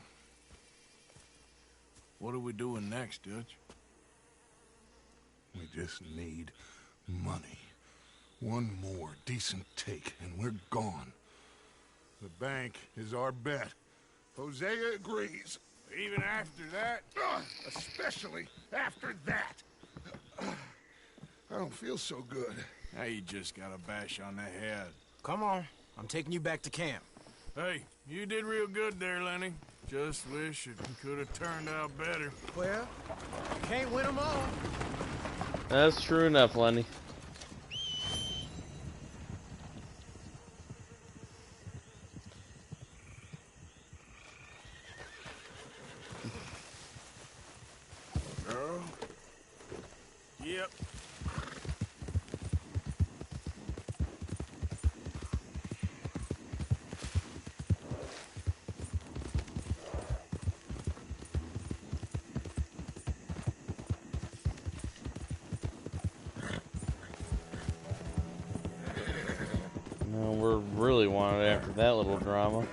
what are we doing next, Dutch? We just need money. One more decent take, and we're gone. The bank is our bet. Hosea agrees. Even after that? Especially after that. I don't feel so good. Now you just got a bash on the head. Come on. I'm taking you back to camp. Hey, you did real good there, Lenny. Just wish it could have turned out better. Well, can't win them all. That's true enough, Lenny. Girl? Yep. No, we're really wanted after that little drama.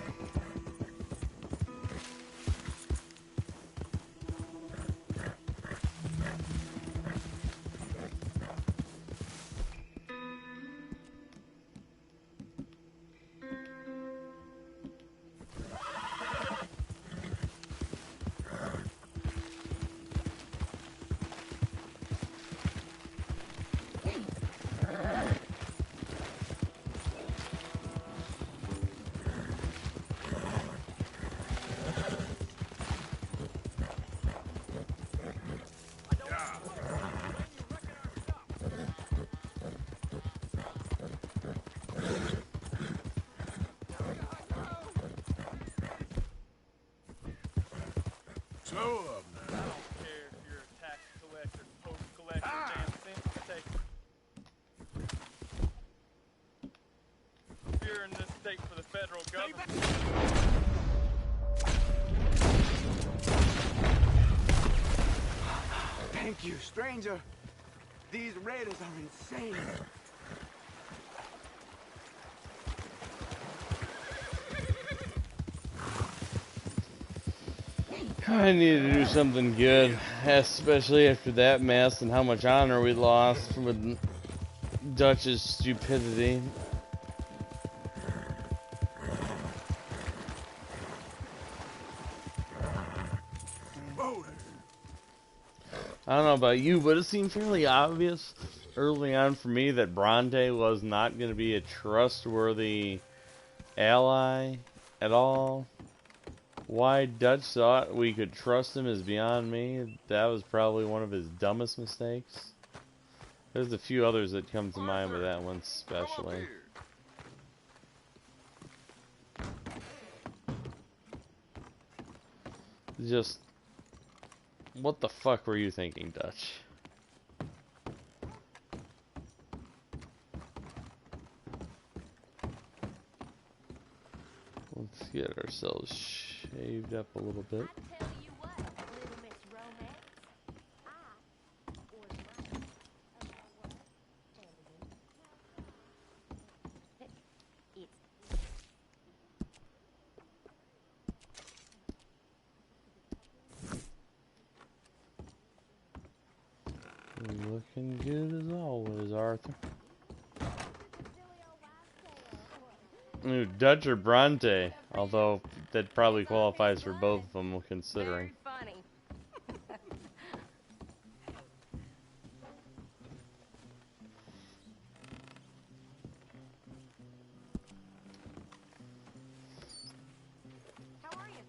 So, here in this state for the federal government. Thank you, stranger. These raiders are insane. I need to do something good, especially after that mess and how much honor we lost with Dutch's stupidity. I don't know about you, but it seemed fairly obvious early on for me that Bronte was not going to be a trustworthy ally at all. Why Dutch thought we could trust him is beyond me. That was probably one of his dumbest mistakes. There's a few others that come to mind, but that one especially. Just, what the fuck were you thinking, Dutch? Let's get ourselves shaved up a little bit. Looking good as always, Arthur. Ooh, Dutch or Bronte, although that probably qualifies for both of them, considering. Funny. How are you?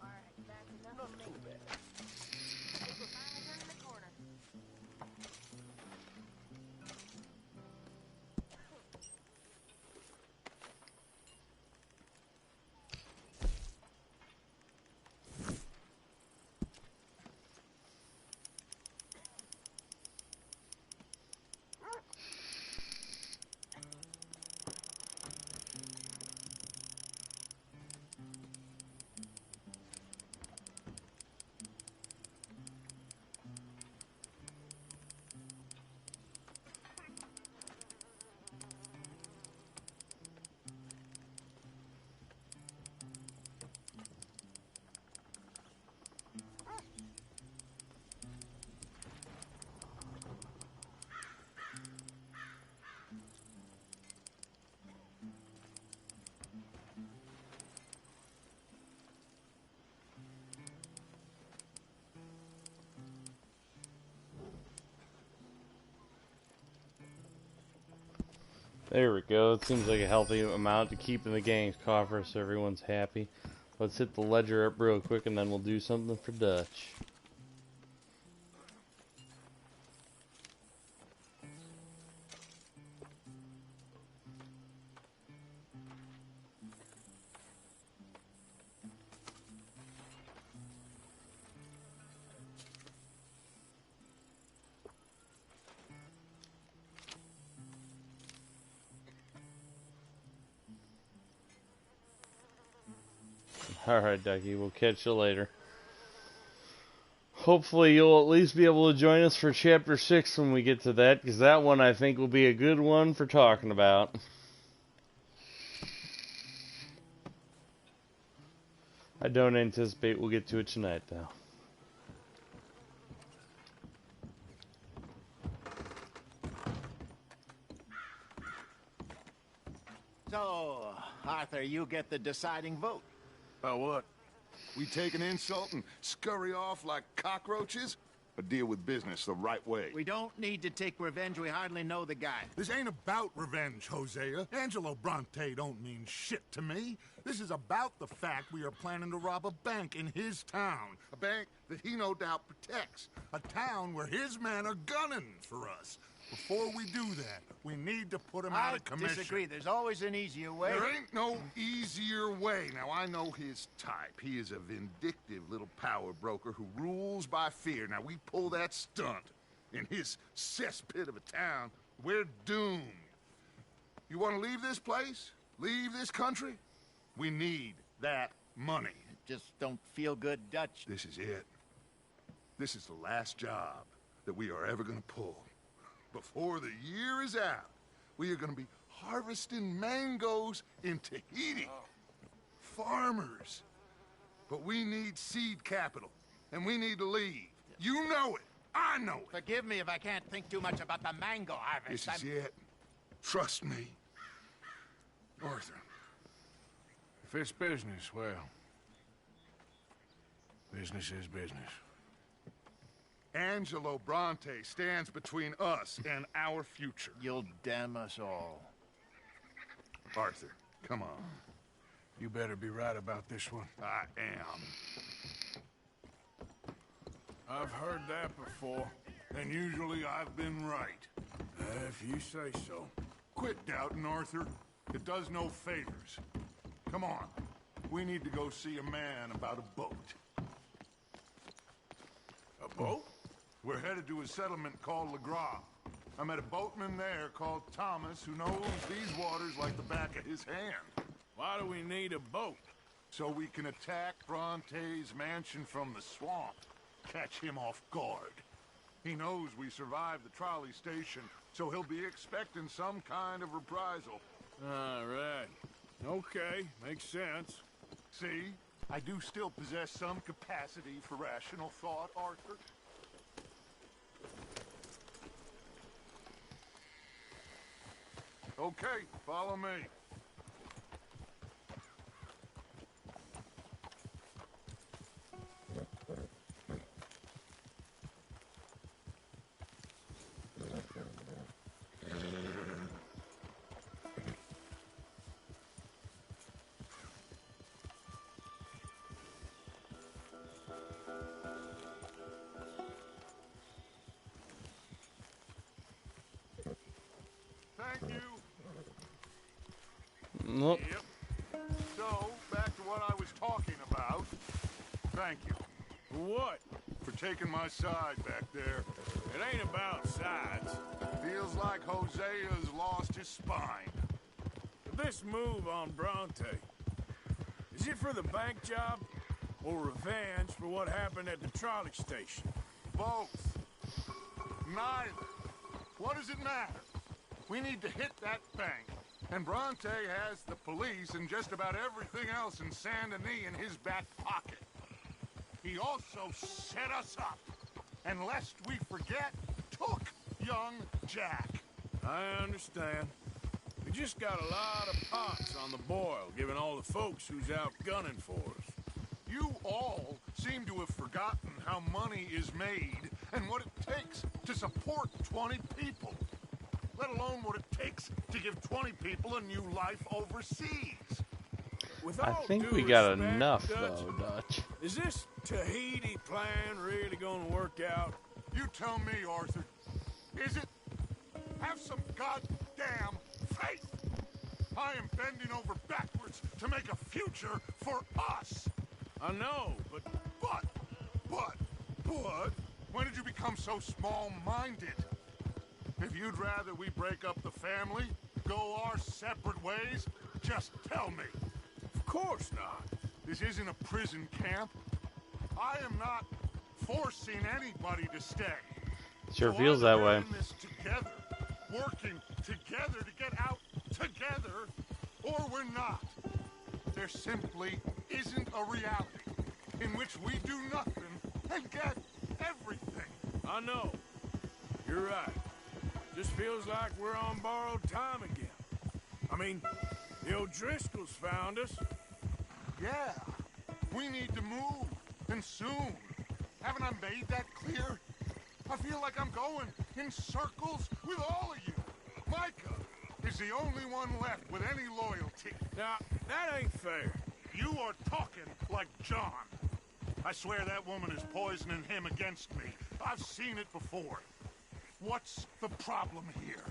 All right, back enough of me. I think we're finally turning the corner. There we go. It seems like a healthy amount to keep in the gang's coffer so everyone's happy. Let's hit the ledger up real quick and then we'll do something for Dutch. Alright, Ducky, we'll catch you later. Hopefully you'll at least be able to join us for Chapter 6 when we get to that, because that one I think will be a good one for talking about. I don't anticipate we'll get to it tonight, though. So, Arthur, you get the deciding vote. About what? We take an insult and scurry off like cockroaches? Or deal with business the right way? We don't need to take revenge. We hardly know the guy. This ain't about revenge, Hosea. Angelo Bronte don't mean shit to me. This is about the fact we are planning to rob a bank in his town. A bank that he no doubt protects. A town where his men are gunning for us. Before we do that, we need to put him out of commission. I disagree. There's always an easier way. There ain't no easier way. Now, I know his type. He is a vindictive little power broker who rules by fear. Now, we pull that stunt in his cesspit of a town, we're doomed. You want to leave this place? Leave this country? We need that money. Just don't feel good, Dutch. This is it. This is the last job that we are ever going to pull. Before the year is out, we are going to be harvesting mangoes in Tahiti. Farmers. But we need seed capital, and we need to leave. You know it. I know it. Forgive me if I can't think too much about the mango harvest. This is it. Trust me. Arthur. If it's business, well, business is business. Angelo Bronte stands between us and our future. You'll damn us all. Arthur, come on. You better be right about this one. I am. I've heard that before, and usually I've been right. If you say so. Quit doubting, Arthur. It does no favors. Come on. We need to go see a man about a boat. A boat? We're headed to a settlement called Le Gras. I met a boatman there called Thomas who knows these waters like the back of his hand. Why do we need a boat? So we can attack Bronte's mansion from the swamp. Catch him off guard. He knows we survived the trolley station, so he'll be expecting some kind of reprisal. All right. Okay, makes sense. See? I do still possess some capacity for rational thought, Arthur. Okay, follow me. Thank you. Nope. Yep. So, back to what I was talking about. Thank you. For what? For taking my side back there. It ain't about sides. Feels like Hosea's lost his spine. This move on Bronte, is it for the bank job or revenge for what happened at the trolley station? Both. Neither. What does it matter? We need to hit that bank. And Bronte has the police and just about everything else in Saint Denis in his back pocket. He also set us up. And lest we forget, took young Jack. I understand. We just got a lot of pots on the boil, given all the folks who's out gunning for us. You all seem to have forgotten how money is made and what it takes to support 20 people. Let alone what it takes to give 20 people a new life overseas. With I all think due we got respect, enough, Dutch, though, Dutch. Is this Tahiti plan really gonna work out? You tell me, Arthur. Is it? Have some goddamn faith. I am bending over backwards to make a future for us. I know, but... When did you become so small-minded? If you'd rather we break up the family, go our separate ways, just tell me. Of course not. This isn't a prison camp. I am not forcing anybody to stay. Sure feels that way. We're in this together, working together to get out together, or we're not. There simply isn't a reality in which we do nothing and get everything. I know. You're right. Just feels like we're on borrowed time again. I mean, the O'Driscolls found us. Yeah. We need to move, and soon. Haven't I made that clear? I feel like I'm going in circles with all of you. Micah is the only one left with any loyalty. Now, that ain't fair. You are talking like John. I swear that woman is poisoning him against me. I've seen it before. What's the problem here?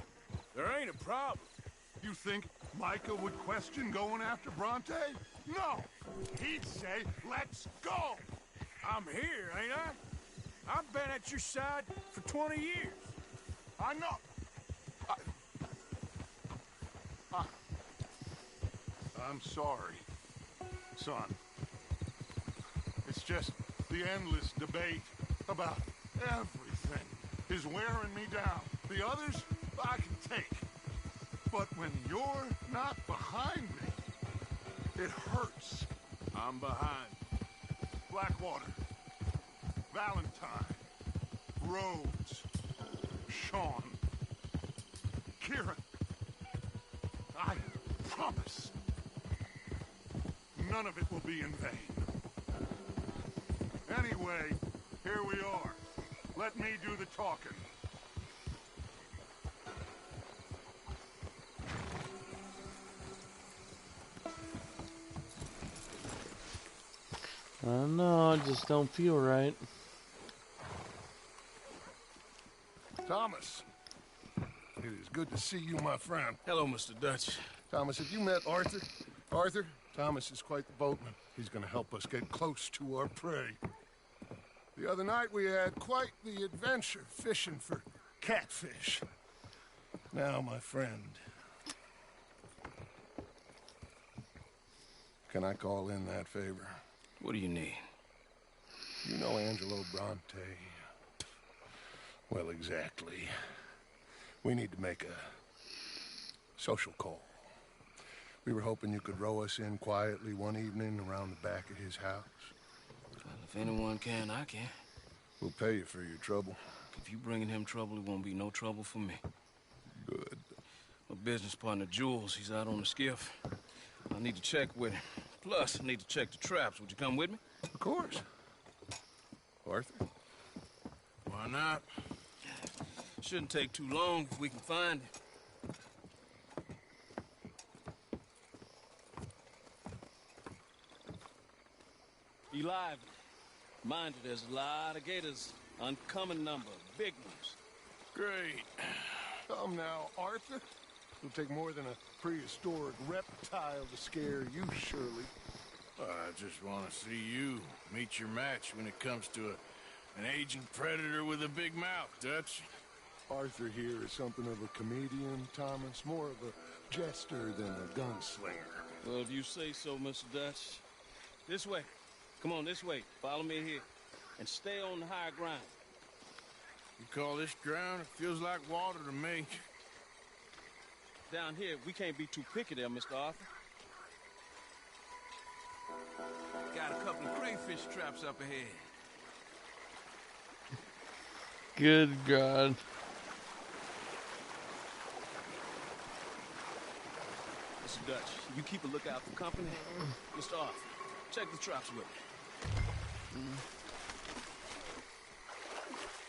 There ain't a problem. You think Micah would question going after Bronte? No! He'd say, let's go! I'm here, ain't I? I've been at your side for 20 years. I know. I'm sorry, son. It's just the endless debate about everything is wearing me down. The others, I can take. But when you're not behind me, it hurts. I'm behind. Blackwater, Valentine, Rhodes, Sean, Kieran. I promise, none of it will be in vain. Anyway, here we are. Let me do the talking. I don't know, I just don't feel right. Thomas, it is good to see you, my friend. Hello, Mr. Dutch. Thomas, have you met Arthur? Arthur, Thomas is quite the boatman. He's going to help us get close to our prey. The other night we had quite the adventure fishing for catfish. Now, my friend, can I call in that favor? What do you need? You know Angelo Bronte? Well, exactly. We need to make a social call. We were hoping you could row us in quietly one evening around the back of his house. Well, if anyone can, I can. We'll pay you for your trouble. If you bringing him trouble, it won't be no trouble for me. Good. My business partner, Jules, he's out on the skiff. I need to check with him. Plus, I need to check the traps. Would you come with me? Of course. Arthur? Why not? Shouldn't take too long if we can find it. Be lively. Mind you, there's a lot of gators. Uncommon number. Big ones. Great. Come now, Arthur. It'll take more than a prehistoric reptile to scare you, surely. I just want to see you meet your match when it comes to an aging predator with a big mouth, Dutch. Arthur here is something of a comedian, Thomas. More of a jester than a gunslinger. Well, if you say so, Mr. Dutch. This way. Come on, this way. Follow me here. And stay on the higher ground. You call this ground? It feels like water to me. Down here, we can't be too picky there, Mr. Arthur. Got a couple of crayfish traps up ahead. Good God. Mr. Dutch, you keep a lookout for company. Mr. Arthur, check the traps with me.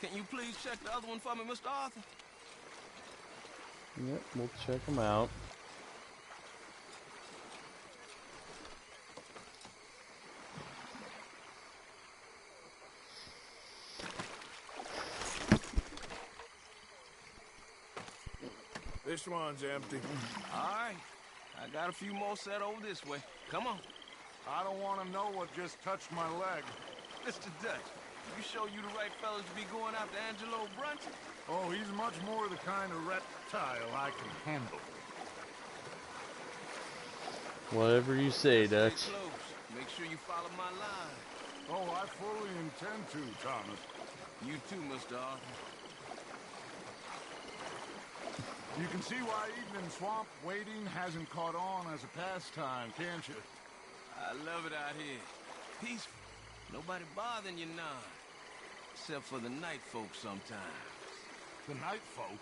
Can you please check the other one for me, Mr. Arthur? Yep, we'll check them out. This one's empty. All right. I got a few more set over this way. Come on. I don't want to know what just touched my leg. Mr. Dutch, you sure you the right fellas to be going after Angelo Bronte? Oh, he's much more the kind of reptile I can handle. Whatever you say, Dutch. Stay close. Make sure you follow my line. Oh, I fully intend to, Thomas. You too, Mr. Arthur. You can see why evening swamp wading hasn't caught on as a pastime, can't you? I love it out here. Peaceful. Nobody bothering you none. Except for the night folk sometimes. The night folk?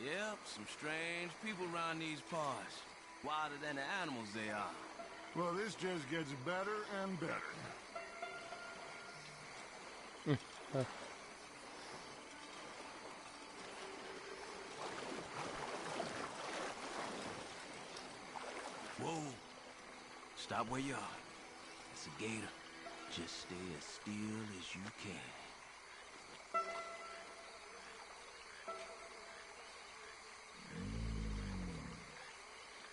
Yep, some strange people around these parts. Wilder than the animals they are. Well, this just gets better and better. Whoa. Stop where you are. It's a gator. Just stay as still as you can.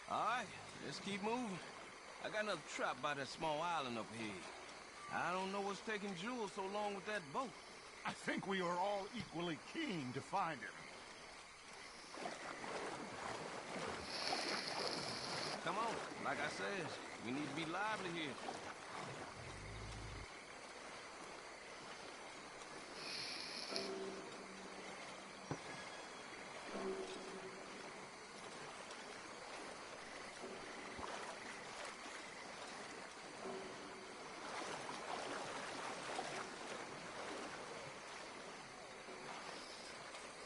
All right, let's keep moving. I got another trap by that small island up here. I don't know what's taking Jules so long with that boat. I think we are all equally keen to find him. Come on. Like I said, we need to be lively here.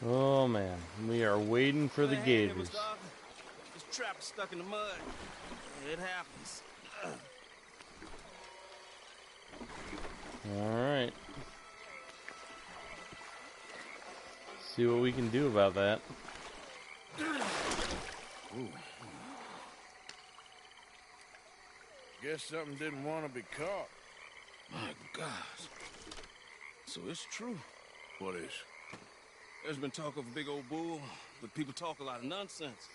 Oh man, we are waiting for the gators. This trap is stuck in the mud. It happens. Alright. See what we can do about that. Ooh. Guess something didn't want to be caught. My God. So it's true. What is? There's been talk of a big old bull, but people talk a lot of nonsense.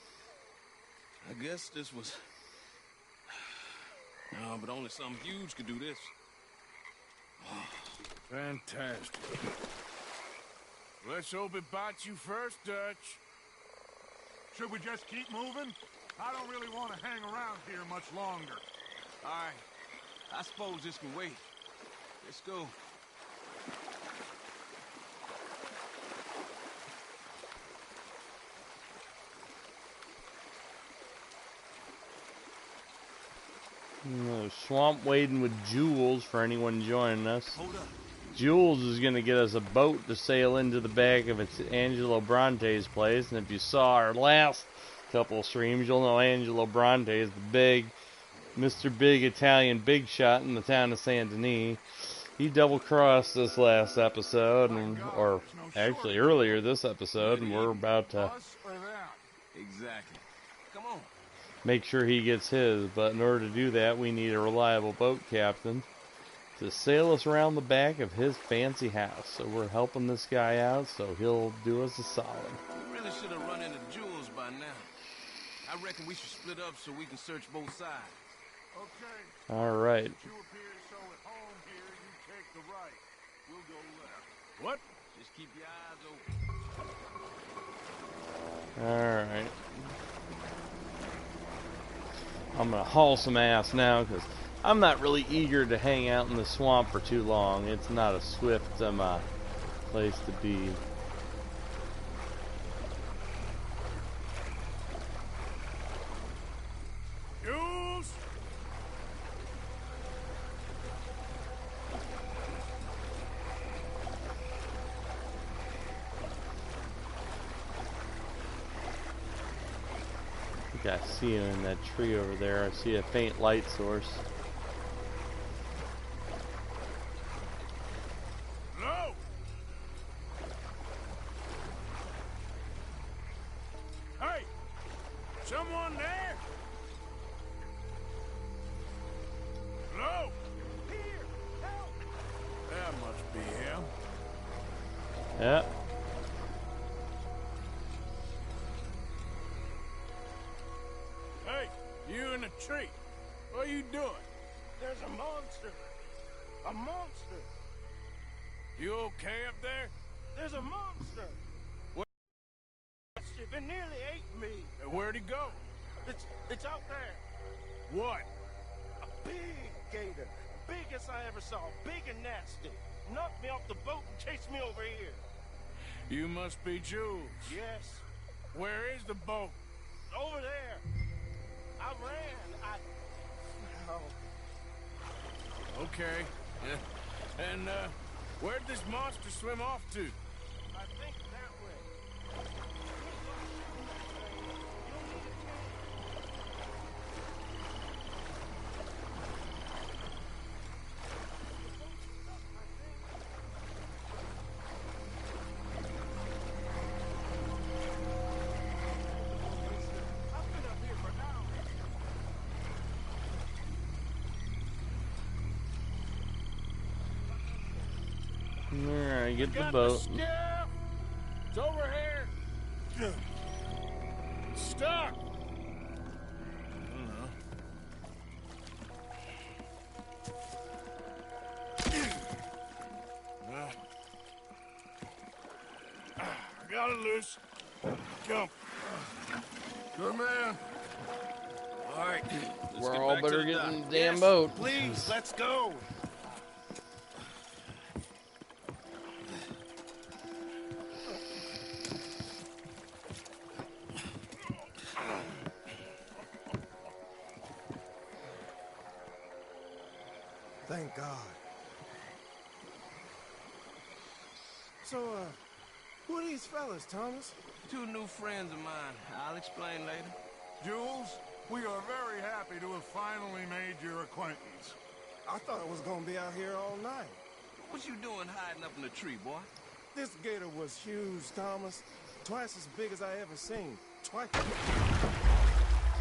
I guess this was... No, but only something huge could do this. Fantastic. Let's hope it bites you first, Dutch. Should we just keep moving? I don't really want to hang around here much longer. All right. I suppose this can wait. Let's go. Swamp wading with Jules for anyone joining us. Jules is going to get us a boat to sail into the back of its Angelo Bronte's place. And if you saw our last couple of streams, you'll know Angelo Bronte is the big, Mr. Big Italian big shot in the town of Saint Denis. He double-crossed this last episode, or actually earlier this episode, and we're about to Exactly. Come on. make sure he gets his. But in order to do that, we need a reliable boat captain to sail us around the back of his fancy house. So we're helping this guy out, so he'll do us a solid. We really should have run into Jules by now. I reckon we should split up so we can search both sides. Okay. All right. You appear so at home here, you take the right. We'll go left. What? Just keep your eyes open. All right. I'm going to haul some ass now because I'm not really eager to hang out in the swamp for too long. It's not a swift place to be. Jules! I think I see him in that tree over there. I see a faint light source. No! Hey! Someone there? Hello? Here! Help! That must be him. Yeah. Hey, you in the tree. What are you doing? There's a monster! A monster! You okay up there? There's a monster! What? It nearly ate me! Where'd he go? It's out there! What? A big gator! Biggest I ever saw. Big and nasty. Knocked me off the boat and chased me over here. You must be Jules. Yes. Where is the boat? Over there. I ran. Oh. Okay. Yeah. And, where'd this monster swim off to? I think that way. I've been up here for hours. Alright, get the Got boat. The skiff. It's over here. Stuck. I got it loose. Jump. Good man. All right. We're all better get in the damn boat. Please, let's go. Thank God. So, who are these fellas, Thomas? Two new friends of mine. I'll explain later. Jules, we are very happy to have finally made your acquaintance. I thought I was gonna be out here all night. What you doing hiding up in the tree, boy? This gator was huge, Thomas. Twice as big as I ever seen. Twice.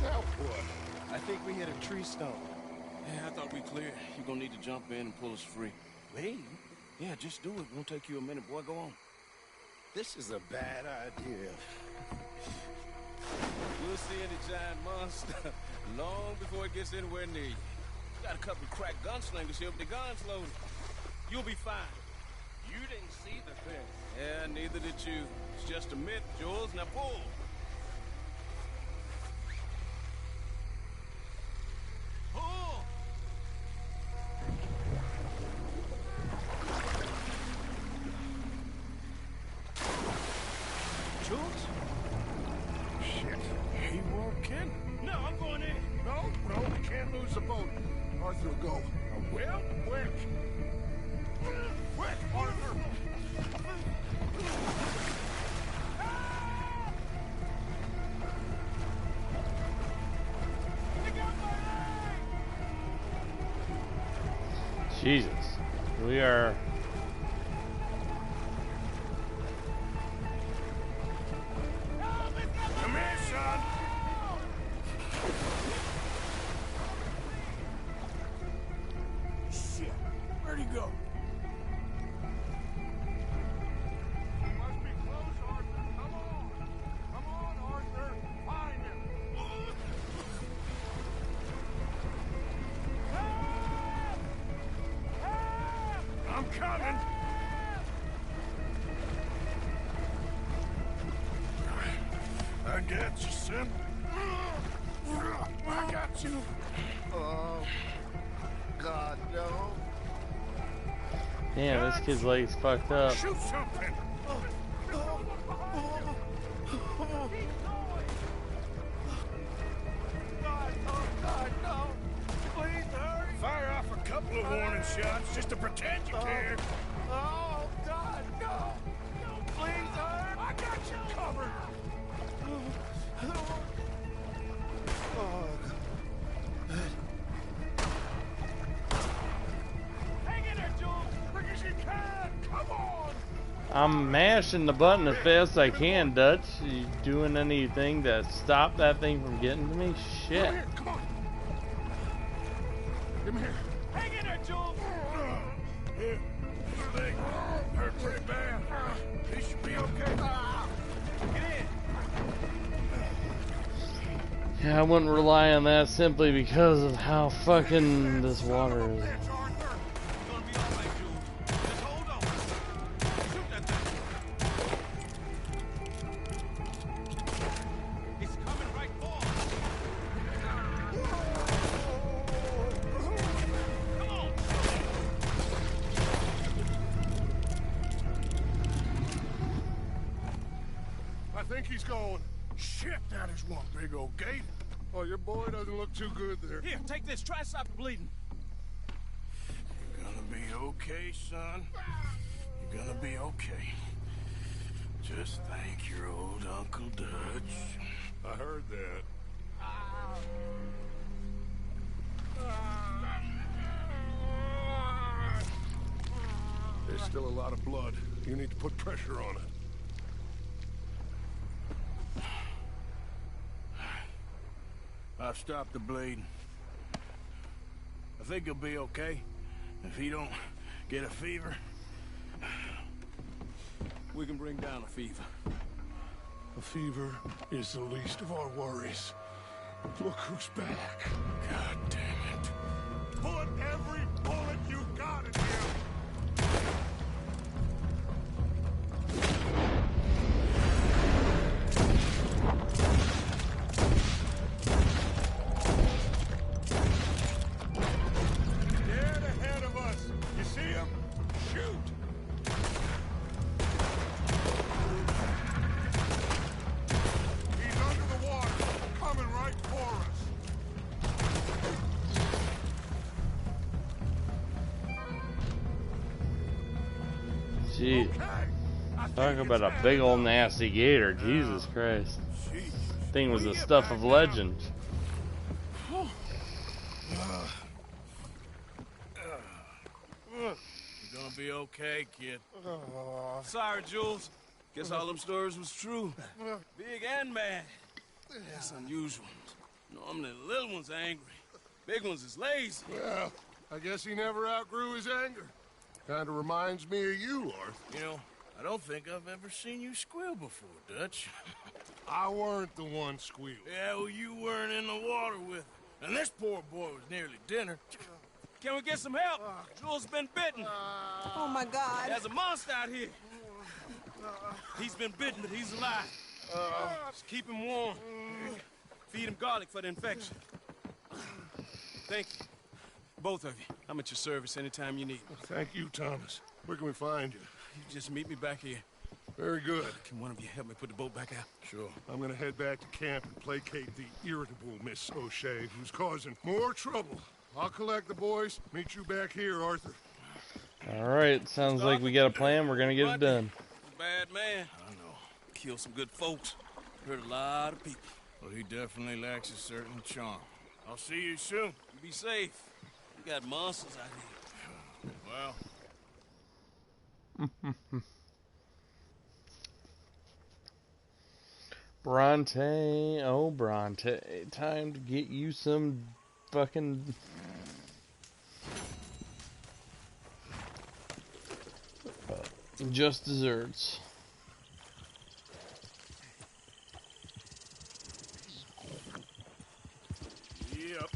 Now what? I think we hit a tree stump. Yeah, I thought we clear. You're gonna need to jump in and pull us free. Me? Yeah, just do it. Won't take you a minute, boy. Go on. This is a bad idea. We'll see any giant monster long before it gets anywhere near you. Got a couple of crack gunslingers here with the guns loaded. You'll be fine. You didn't see the thing. Yeah, neither did you. It's just a myth, Jules. Now pull. Pull! Jules? Shit. He working? No, I'm going in. No, we can't lose the boat. Arthur, go. Well, quick. Quick, Arthur! Jesus. We are... Come here, son. Shit. Where'd he go? He must be close, Arthur. Come on. Come on, Arthur. Find him. I'm coming. I got you, son. I got you. Oh, God, no. Damn, this kid's leg's fucked up. Shoot something. God, no. Please hurry. Fire off a couple of warning shots just to pretend you care. Oh, God, no. No, please hurry. I got you covered. Oh, hang in there, Jules. Quick as you can. Come on. I'm mashing the button as fast as I can, Dutch. You doing anything to stop that thing from getting to me? Shit. Come here, come on. Come here. Hang in there, Jules. Here. His leg hurt pretty bad. He should be okay. Get in. Yeah, I wouldn't rely on that simply because of how fucking this water is. I think he's going. Shit, that is one big old gate. Oh, your boy doesn't look too good there. Here, take this. Try to stop the bleeding. You're gonna be okay, son. You're gonna be okay. Just thank your old Uncle Dutch. I heard that. There's still a lot of blood. You need to put pressure on it. I've stopped the bleeding. I think he'll be okay. If he don't get a fever. We can bring down a fever. A fever is the least of our worries. Look who's back. God damn it. Put every bullet you got in him! Gee. Talk about a big old nasty gator. Jesus Christ. Thing was the stuff of legend. You're gonna be okay, kid. Sorry, Jules. Guess all them stories was true. Big and mad. That's unusual. Normally the little ones are angry. Big ones is lazy. Well, I guess he never outgrew his anger. Kinda reminds me of you, Arthur. You know, I don't think I've ever seen you squeal before, Dutch. I weren't the one squealing. Yeah, well, you weren't in the water with her. And this poor boy was nearly dinner. Can we get some help? Jules been bitten. Oh, my God. There's a monster out here. He's been bitten, but he's alive. Just keep him warm. Feed him garlic for the infection. Thank you. Both of you. I'm at your service anytime you need me. Thank you, Thomas. Where can we find you? You just meet me back here. Very good. Can one of you help me put the boat back out? Sure. I'm gonna head back to camp and placate the irritable Miss O'Shea, who's causing more trouble. I'll collect the boys. Meet you back here, Arthur. Alright, sounds like we got a plan. We're gonna get it done. Bad man. I know. Killed some good folks. Hurt a lot of people. Well, he definitely lacks a certain charm. I'll see you soon. You be safe. We got monsters out here. Well. Bronte, oh Bronte, time to get you some fucking just desserts. Yep.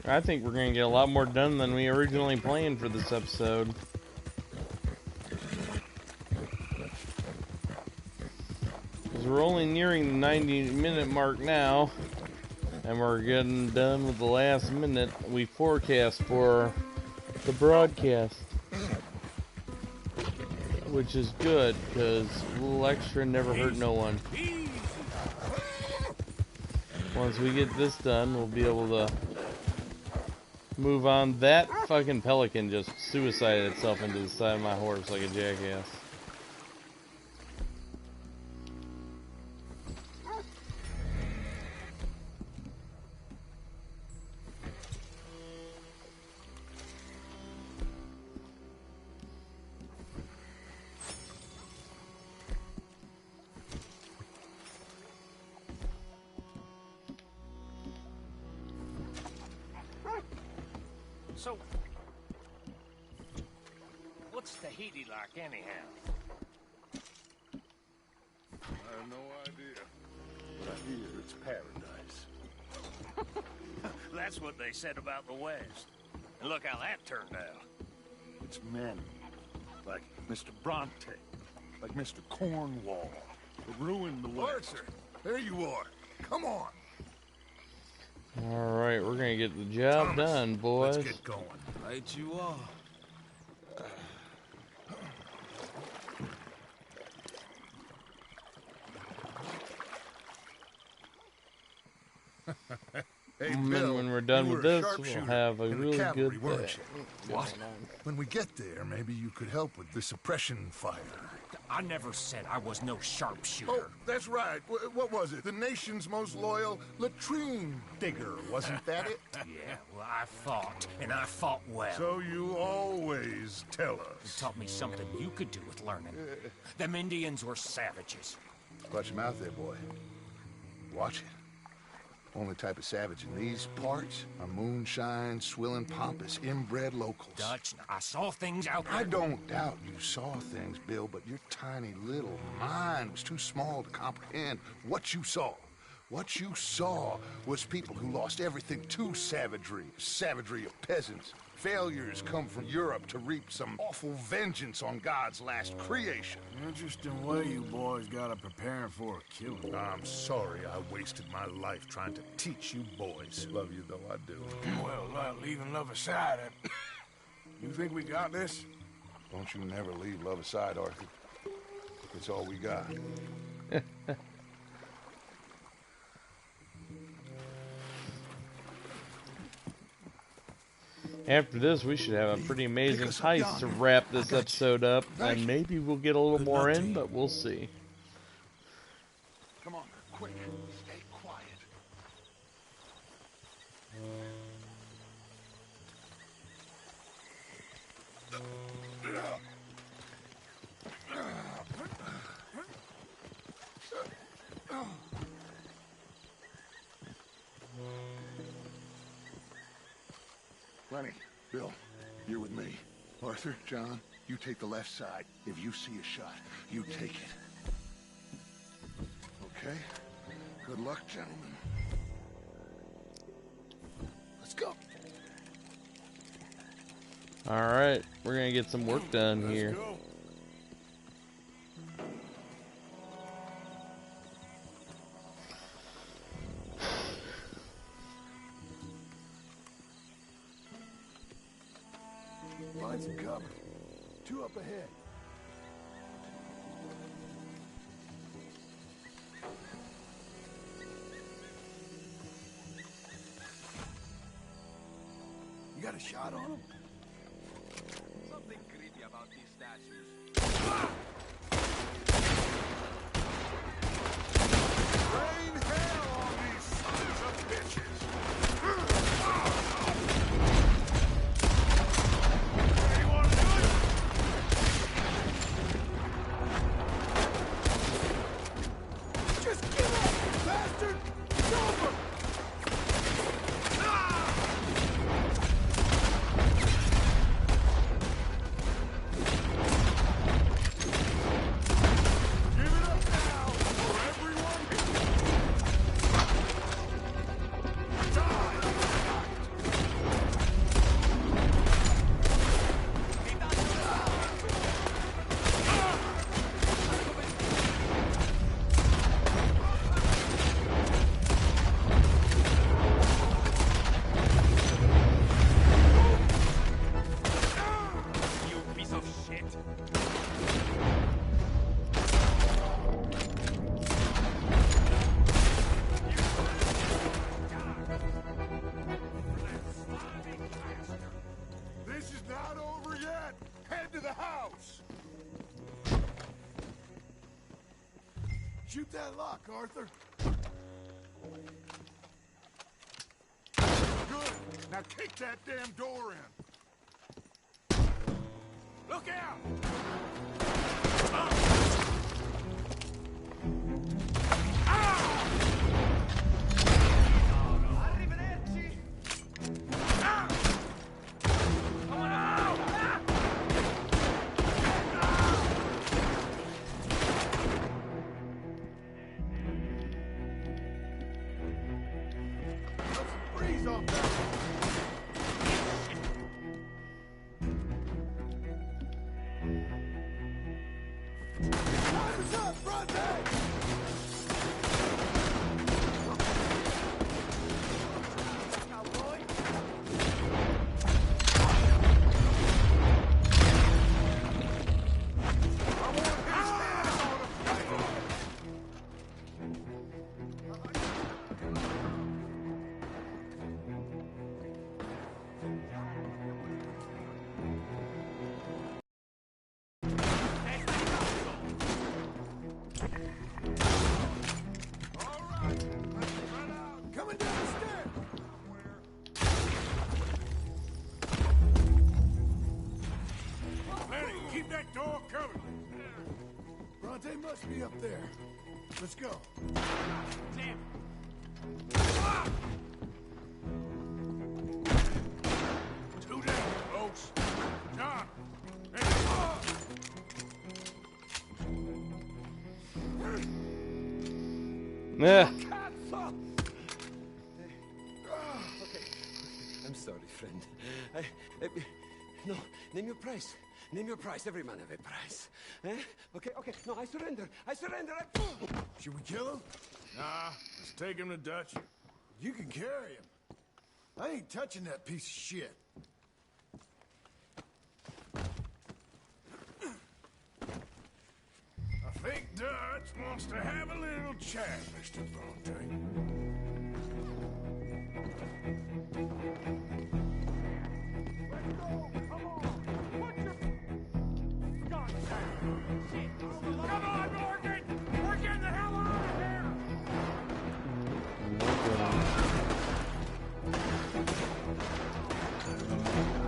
I think we're going to get a lot more done than we originally planned for this episode. Because we're only nearing the 90-minute mark now. And we're getting done with the last minute we forecast for the broadcast. Which is good, because a little extra never hurt no one. Once we get this done, we'll be able to move on. That fucking pelican just suicided itself into the side of my horse like a jackass. So, what's Tahiti like anyhow? I have no idea, but I hear it's paradise. That's what they said about the West. And look how that turned out. It's men, like Mr. Bronte, like Mr. Cornwall, that ruined the West. Arthur, there you are. Come on. Alright, we're gonna get the job done, boys. Let's get going. Right you are. Hey, And Bill, when we're done you with were a this, we'll sharpshooter have a in the really cavalry, good weren't day. you? What? When we get there, maybe you could help with the suppression fire. I never said I was no sharpshooter. Oh, that's right. What was it? The nation's most loyal latrine digger, wasn't that it? Yeah, well, I fought, and I fought well. So you always tell us. You taught me something you could do with learning. Them Indians were savages. Watch your mouth there, boy. Watch it. Only type of savage in these parts are moonshine, swilling, pompous, inbred locals. Dutch, I saw things out there. I don't doubt you saw things, Bill, but your tiny little mind was too small to comprehend what you saw. What you saw was people who lost everything to savagery. Savagery of peasants. Failures come from Europe to reap some awful vengeance on God's last creation. Interesting way you boys got to prepare for a killing. I'm sorry I wasted my life trying to teach you boys. Love you though, I do. Well, leaving love aside, you think we got this? Don't you never leave love aside, Arthur. It's all we got. After this, we should have a pretty amazing heist to wrap this episode up, and maybe we'll get a little more in, but we'll see. Come on, quick. Stay quiet. Lenny, Bill, you're with me. Arthur, John, you take the left side. If you see a shot, you take it. Okay? Good luck, gentlemen. Let's go. Alright, we're gonna get some work done here. Go. Find some cover. 2 up ahead. You got a shot on him? Something creepy about these statues. Rain hell on these sons of bitches! Shoot that lock, Arthur. Good. Now kick that damn door in. Look out! Arrivederci! Come on out! Breeze off that. Time's up, Bronte! Coming down the stairs! Lenny, keep that door covered. Bronte must be up there. Let's go. Damn. Too damn close. John, Yeah. cat fuck! I'm sorry, friend. No, name your price. Name your price. Every man have a price. Eh? Okay, okay. No, I surrender. I surrender. Should we kill him? Nah, let's take him to Dutch. You can carry him. I ain't touching that piece of shit. I think Dutch wants to have a little chat, Mr. Bronte.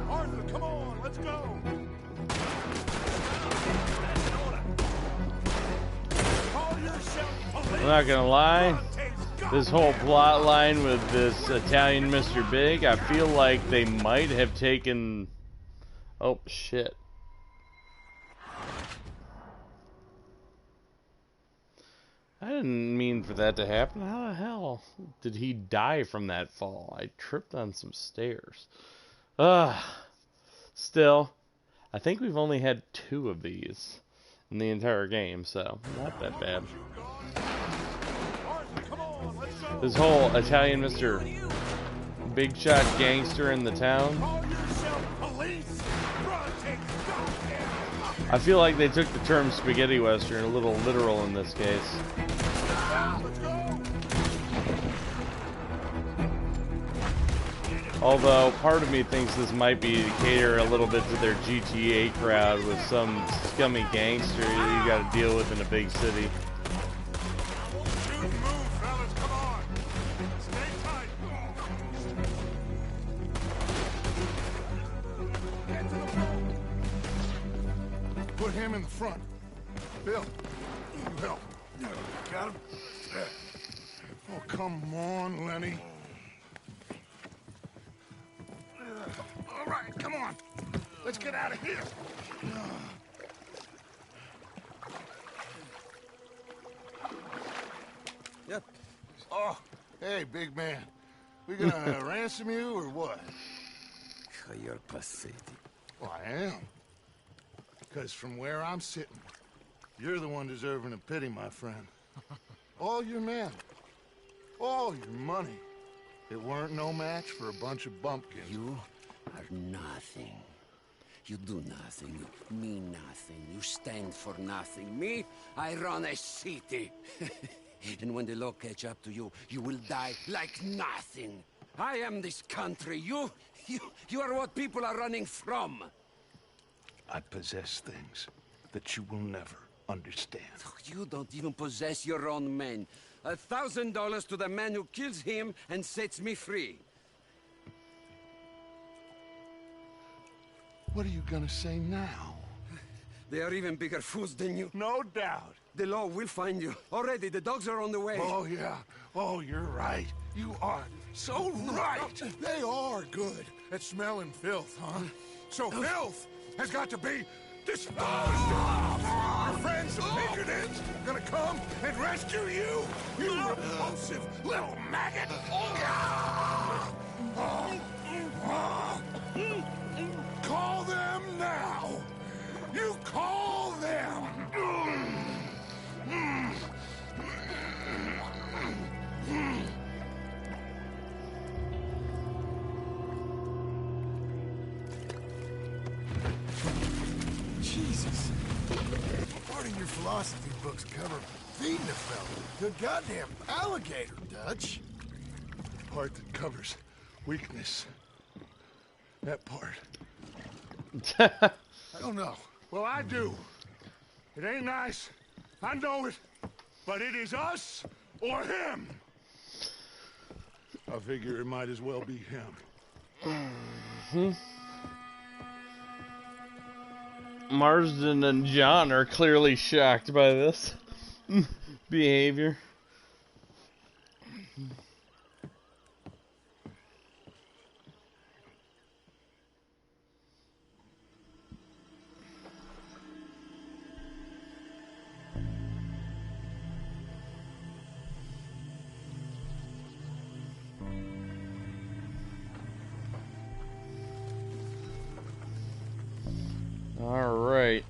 Arthur, come on, let's go. Call yourself I'm not gonna lie, this whole plot line with this Italian Mr. Big, I feel like they might have taken... Oh, shit. I didn't mean for that to happen. How the hell did he die from that fall? I tripped on some stairs. Still, I think we've only had 2 of these in the entire game, so not that bad. This whole Italian Mr. Big Shot gangster in the town. I feel like they took the term spaghetti western a little literal in this case. Although part of me thinks this might be to cater a little bit to their GTA crowd with some scummy gangster that you gotta deal with in a big city. Put him in the front. Bill, you help. Got him? Oh, come on, Lenny. All right, come on. Let's get out of here. Yep. Oh, hey, big man. We gonna ransom you or what? You're pathetic. Well, I am. Because from where I'm sitting, you're the one deserving of pity, my friend. All your men, all your money, it weren't no match for a bunch of bumpkins. You are nothing. You do nothing. You mean nothing. You stand for nothing. Me, I run a city. And when the law catch up to you, you will die like nothing. I am this country. You are what people are running from. I possess things that you will never understand. You don't even possess your own men. $1,000 to the man who kills him and sets me free. What are you gonna say now? They are even bigger fools than you. No doubt. The law will find you. Already, the dogs are on the way. Oh, yeah. Oh, you're right. You are so right. They are good at smelling filth, huh? So filth has got to be disposed of. Your friends, the Pinkertons, gonna come and rescue you. You repulsive little maggot. Call them now. You call them. Jesus. Part of your philosophy books cover feeding a fella to a goddamn alligator, Dutch. Part that covers weakness. That part. I don't know. Well, I do. It ain't nice. I know it. But it is us or him. I figure it might as well be him. Marsden and John are clearly shocked by this behavior. Alright.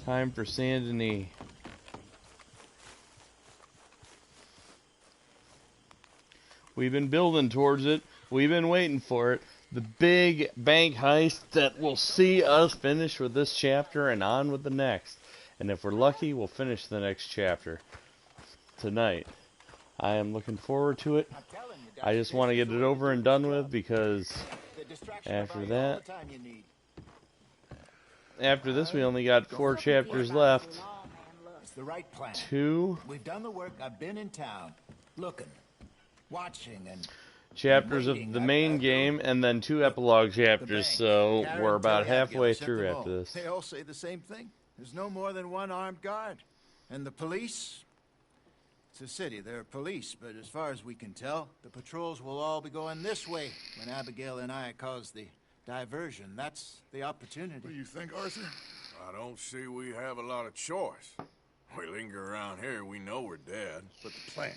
Time for Saint Denis. We've been building towards it. We've been waiting for it. The big bank heist that will see us finish with this chapter and on with the next. And if we're lucky, we'll finish the next chapter tonight. I am looking forward to it. I just want to get it over and done with because after that, after this, we only got 4 chapters left. It's the right plan. 2 We've done the work. I've been in town, looking, watching, and chapters of the main game, and then 2 epilogue chapters, so we're about halfway through after this. They all say the same thing. There's no more than one armed guard. And the police? It's a city. There are police, but as far as we can tell, the patrols will all be going this way when Abigail and I cause the diversion. That's the opportunity. What do you think, Arthur? I don't see we have a lot of choice. We linger around here, we know we're dead. But the plan?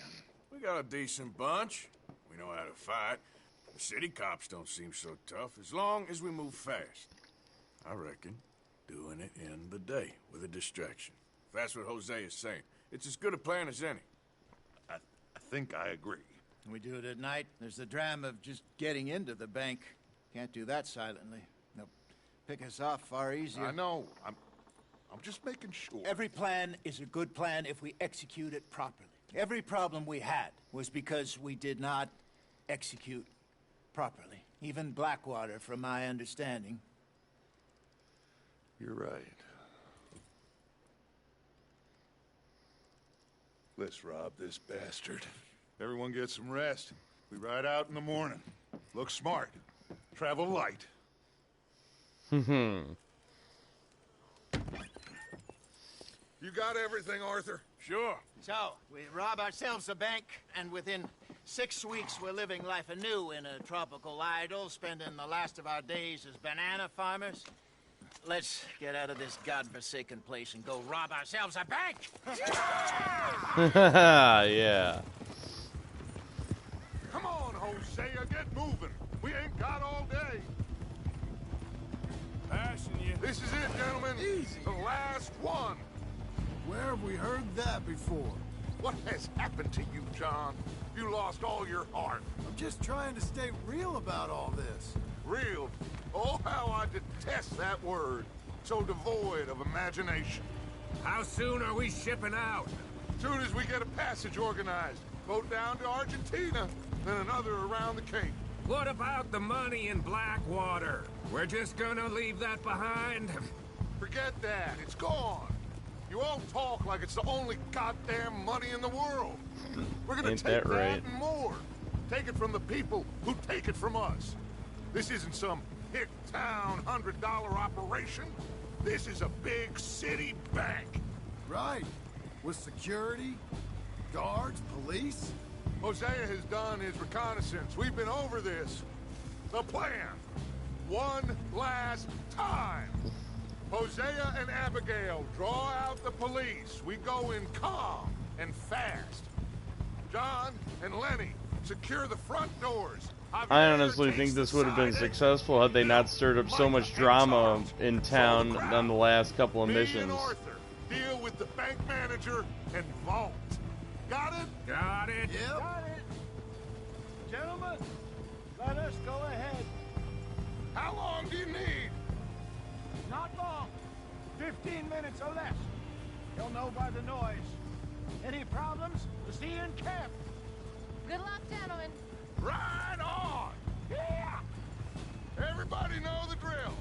We got a decent bunch. We know how to fight. The city cops don't seem so tough as long as we move fast. I reckon doing it in the day with a distraction. If that's what Jose is saying, it's as good a plan as any. I think I agree. We do it at night. There's the drama of just getting into the bank. Can't do that silently. They'll pick us off far easier. I know. I'm just making sure. Every plan is a good plan if we execute it properly. Every problem we had was because we did not execute properly. Even Blackwater, from my understanding. You're right. Let's rob this bastard. Everyone get some rest. We ride out in the morning. Look smart. Travel light. You got everything, Arthur? Sure. So, we rob ourselves a bank, and within 6 weeks we're living life anew in a tropical idyll, spending the last of our days as banana farmers. Let's get out of this godforsaken place and go rob ourselves a bank! Yeah. Come on, Hosea, get moving. We ain't got all day. Passing you. This is it, gentlemen. Easy. The last one. Where have we heard that before? What has happened to you, John? You lost all your heart. I'm just trying to stay real about all this. Real? Oh, how I detest that word. So devoid of imagination. How soon are we shipping out? Soon as we get a passage organized. Boat down to Argentina, then another around the Cape. What about the money in Blackwater? We're just gonna leave that behind? Forget that. It's gone. You all talk like it's the only goddamn money in the world. We're gonna Ain't take that right? and more. Take it from the people who take it from us. This isn't some hick town $100 operation. This is a big city bank. Right. With security, guards, police. Hosea has done his reconnaissance. We've been over this. The plan. One last time. Hosea and Abigail draw out the police. We go in calm and fast. John and Lenny secure the front doors. I honestly think this would have been successful had they not stirred up so much drama in town on the last couple of Me missions. and Arthur deal with the bank manager and vault. Got it? Got it? Yep. Got it. Gentlemen, let us go ahead. How long do you need? Not long. 15 minutes or less. You'll know by the noise. Any problems? We'll see you in camp. Good luck, gentlemen. Right on! Yeah! Everybody know the drill.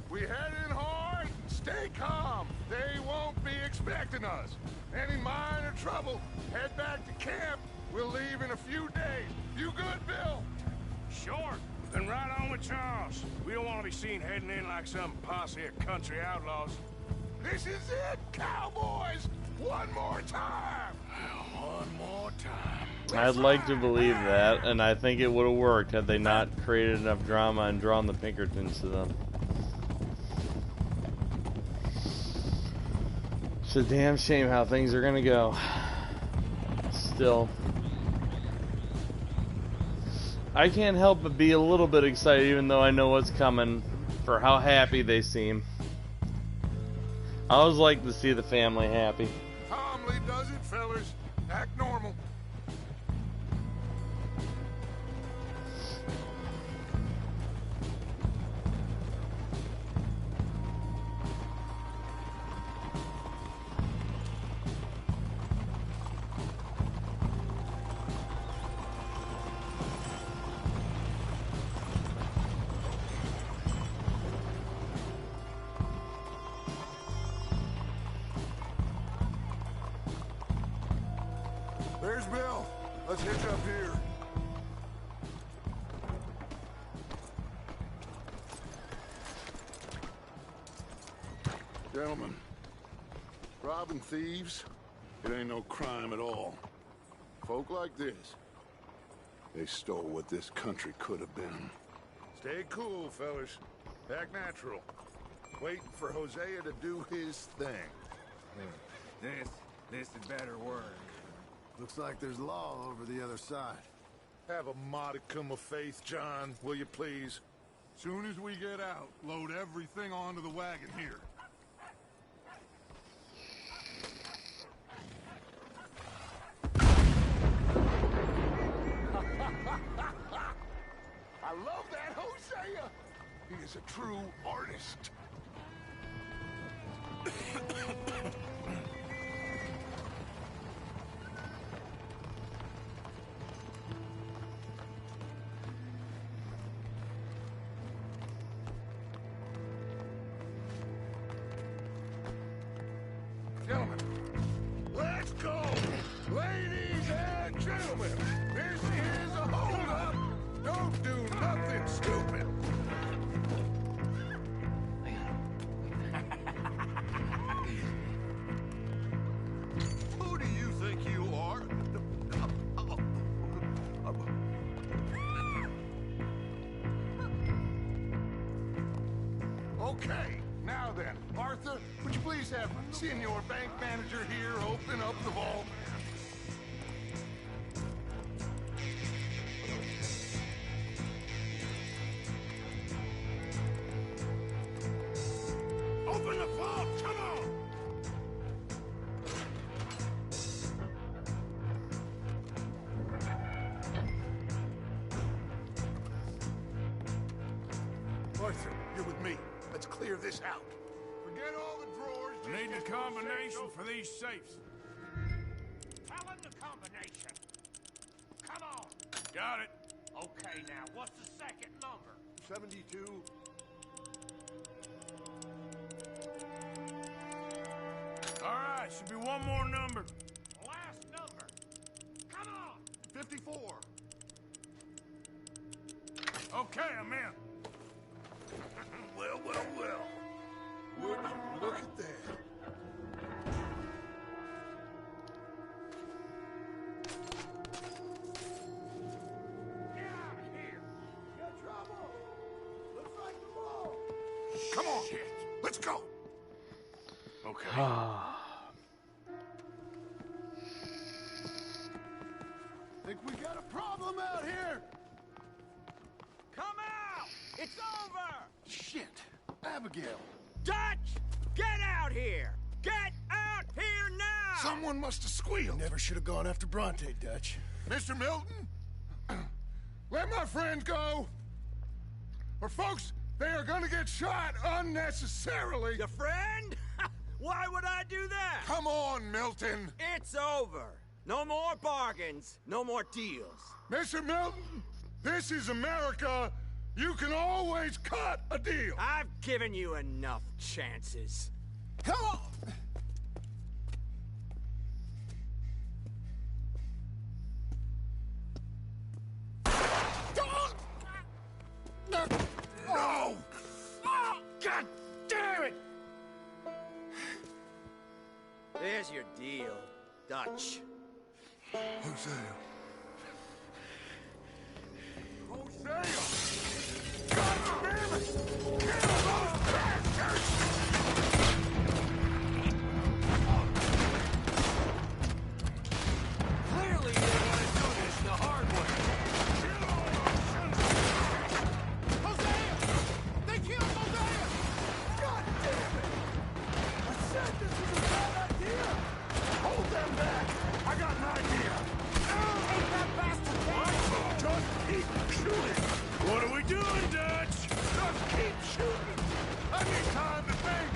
We head in hard and stay calm. They won't be expecting us. Any minor trouble, head back to camp. We'll leave in a few days. You good, Bill? Sure. Then right on with Charles. We don't want to be seen heading in like some posse of country outlaws. This is it, cowboys! One more time! One more time. I'd like to believe that, and I think it would have worked had they not created enough drama and drawn the Pinkertons to them. It's a damn shame how things are gonna go. Still, I can't help but be a little bit excited, even though I know what's coming for how happy they seem. I always like to see the family happy. Calmly does it, fellas. Act normal. There's Bill. Let's hitch up here. Gentlemen, robbing thieves, it ain't no crime at all. Folk like this, they stole what this country could have been. Stay cool, fellas. Act natural. Waiting for Hosea to do his thing. This had better work. Looks like there's law over the other side. Have a modicum of faith, John, will you please? Soon as we get out, load everything onto the wagon here. I love that Hosea! He is a true artist. Gentlemen, let's go! Ladies and gentlemen, this is a hold-up! Don't do nothing stupid! Who do you think you are? Okay, now then, Arthur, would you please have Senior Bank Manager here open up the vault? Open the vault, come on! Arthur, you're with me. Let's clear this out. Forget all the drawers. I need the combination for these safes. Tell him the combination. Come on. Got it. Okay, now, what's the second number? 72. All right, should be one more number. Last number. Come on. 54. Okay, I'm in. Well, well, well. Would you look at that? Get out of here. Got trouble. Looks like the ball. Come on. Shit. Let's go. Okay. Think we got a problem out here. Come out! It's over! Shit. Abigail. Dutch! Get out here! Get out here now! Someone must have squealed. Never should have gone after Bronte, Dutch. Mr. Milton? Let my friend go. Or folks, they are gonna get shot unnecessarily. Your friend? Why would I do that? Come on, Milton. It's over. No more bargains. No more deals. Mr. Milton, this is America. You can always cut a deal. I've given you enough chances. Come on. No! God damn it! There's your deal, Dutch. Hosea. Hosea! God damn it! Get those bastards! Clearly you want to do this the hard way. Hosea! They killed Hosea! Keep shooting! What are we doing, Dutch? Just keep shooting! I need time to think!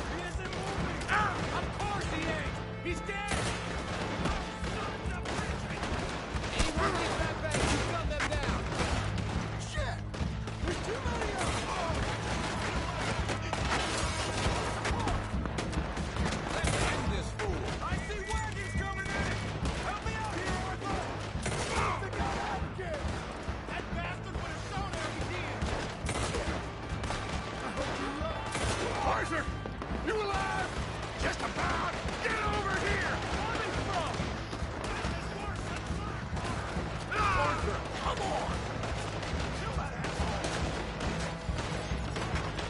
He isn't moving! Ah! Of course he ain't! He's dead! Anyone get that back? You gun them down! Shit! There's too many of them! Let's end this fool! I see wagons coming in! Help me out here, Arthur! The gun out again! That bastard would have shown how he did! I hope you love. Arthur! You alive? Just about! Get over here! Where are they from? Arthur, come on!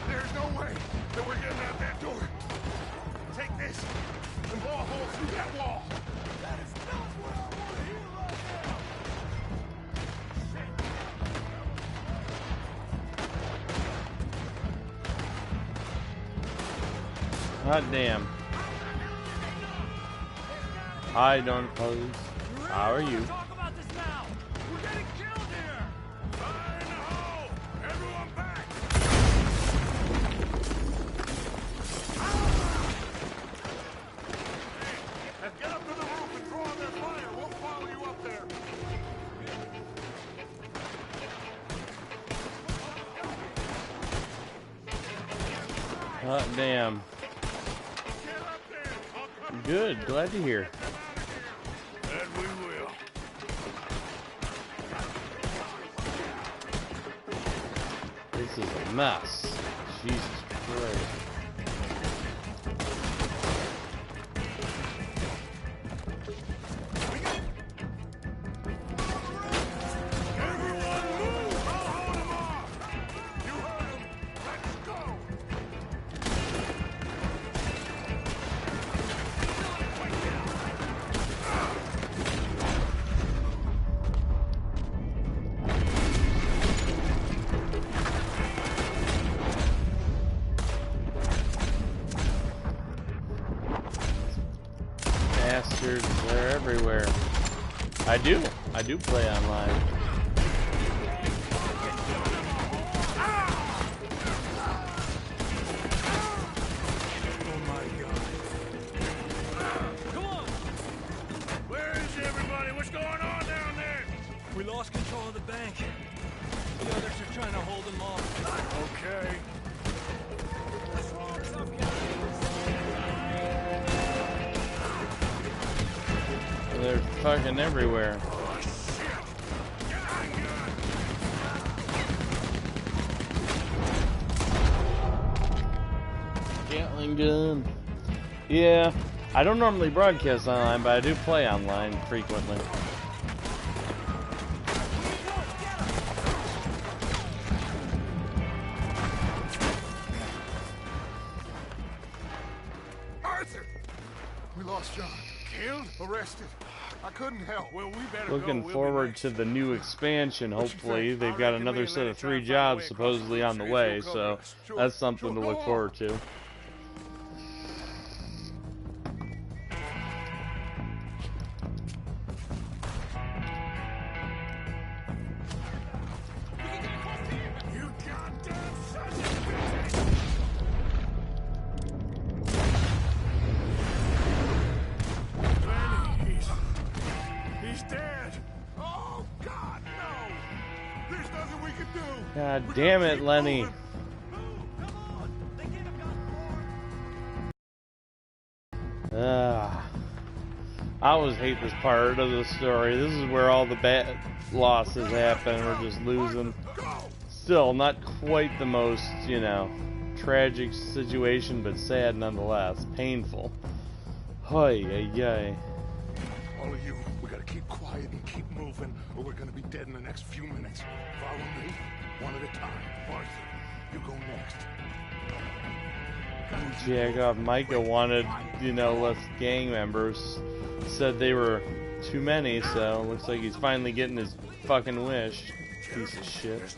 There's no way that we're getting out that door. Take this and blow a hole through that wall. That is not what I want to hear right now! God damn. Hi, don't pose. How are you? Talk about this now! We're getting killed here! Fire in the hole! Everyone back! Hey, get up to the roof and throw on their fire. We'll follow you up there. God damn. Good, glad to hear. That we will. This is a mess. Jesus Christ. Everyone move! I'll hold them off! You heard them! Let's go! Bastards, they're everywhere. I do play online. Oh my God. Come on! Where is everybody? What's going on down there? We lost control of the bank. The others are trying to hold them off. Okay. What's wrong, tough guy? They're fucking everywhere. Oh, shit! Gatling gun. Yeah, I don't normally broadcast online, but I do play online frequently. Arthur! We lost John. Killed? Arrested? I couldn't help. Well, we better Looking go. forward to the new expansion, hopefully. They've got another set of 3 jobs supposedly on the way, so that's something to look forward to. You goddamn son of a bitch! Lenny, he's dead. Oh, God, no! There's nothing we can do. God damn it, Lenny. I always hate this part of the story. This is where all the bad losses happen. We're just losing. Still, not quite the most, you know, tragic situation, but sad nonetheless. Painful. Hoy, ay. All of you, we gotta keep quiet and keep moving, or we're gonna be dead in the next few minutes. Follow me, one at a time. Arthur, you go next. Jack off. Micah wanted, you know, less gang members. Said they were too many, so looks like he's finally getting his fucking wish. Piece of shit.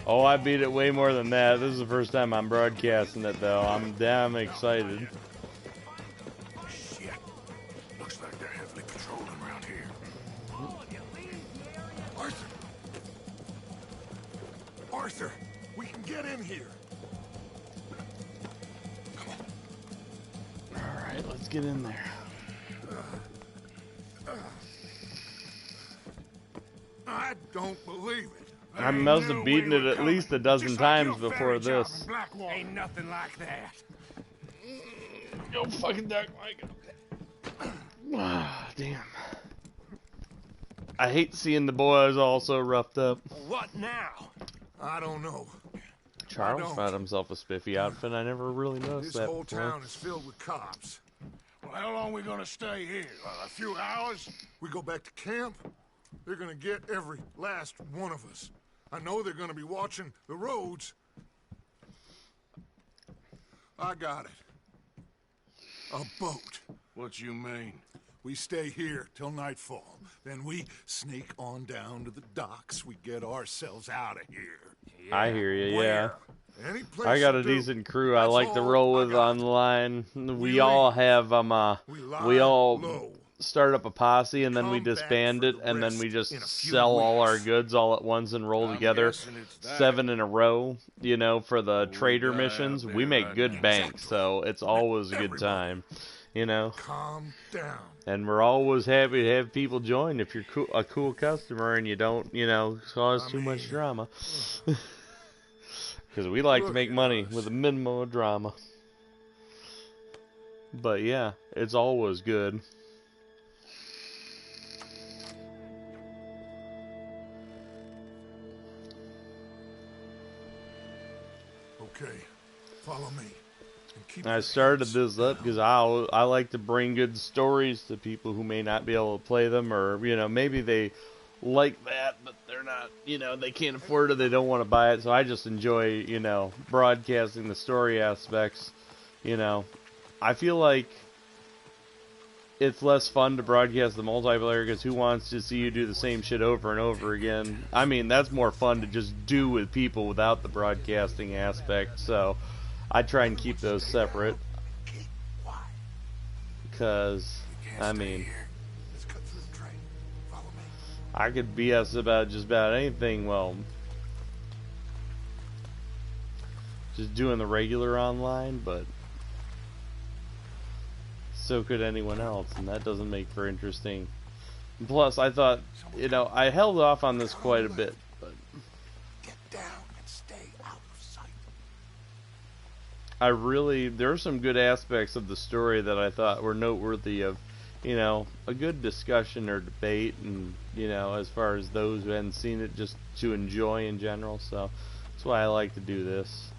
Oh, I beat it way more than that. This is the first time I'm broadcasting it, though. I'm damn excited. patrolling around here. Arthur! Arthur! We can get in here! Alright, let's get in there. I don't believe it. I must have beaten it at least a dozen times before this. Ain't nothing like that. Yo, fucking dark Mike. Ah, damn. I hate seeing the boys all so roughed up. What now? I don't know. Charles found himself a spiffy outfit. I never really noticed This that whole before. town is filled with cops. Well, how long we gonna stay here? A few hours? We go back to camp, they're gonna get every last one of us. I know they're gonna be watching the roads. I got it. A boat. What you mean? We stay here till nightfall. Then we sneak on down to the docks. We get ourselves out of here. I hear you, yeah. Any place I got to a do. decent crew I That's like to all roll I with got. on the line. We all have we all start up a posse and then we disband it and then we just sell all our goods all at once and roll together guessing it's that. 7 in a row, you know, for the trader missions. We make good bank, so it's always a good time, you know. Calm down. And we're always happy to have people join if you're a cool customer and you don't, you know, cause too much drama. Because we like to make money with a minimum of drama. But yeah, it's always good. Okay, follow me. And keep I started this up because I like to bring good stories to people who may not be able to play them, or you know, maybe they like that but they're not, you know, they can't afford it, they don't want to buy it. So I just enjoy, you know, broadcasting the story aspects. You know, I feel like it's less fun to broadcast the multiplayer because who wants to see you do the same shit over and over again? I mean, that's more fun to just do with people without the broadcasting aspect. So I try and keep those separate because, I mean, I could BS about just about anything, well, just doing the regular online, but so could anyone else, and that doesn't make for interesting. And plus, I thought, you know, I held off on this quite a bit, but Get down and stay out of sight. I really, there are some good aspects of the story that I thought were noteworthy of, you know, a good discussion or debate, and, you know, as far as those who hadn't seen it, just to enjoy in general. So that's why I like to do this.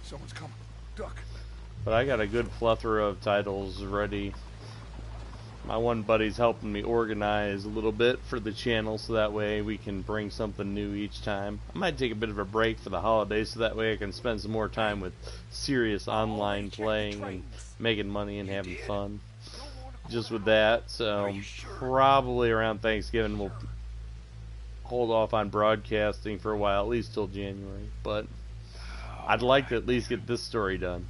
Someone's coming. Duck. But I got a good plethora of titles ready. My one buddy's helping me organize a little bit for the channel, so that way we can bring something new each time. I might take a bit of a break for the holidays, so that way I can spend some more time with serious online playing and making money and having fun. Just with that, so probably around Thanksgiving we'll hold off on broadcasting for a while, at least till January. But I'd like to at least get this story done.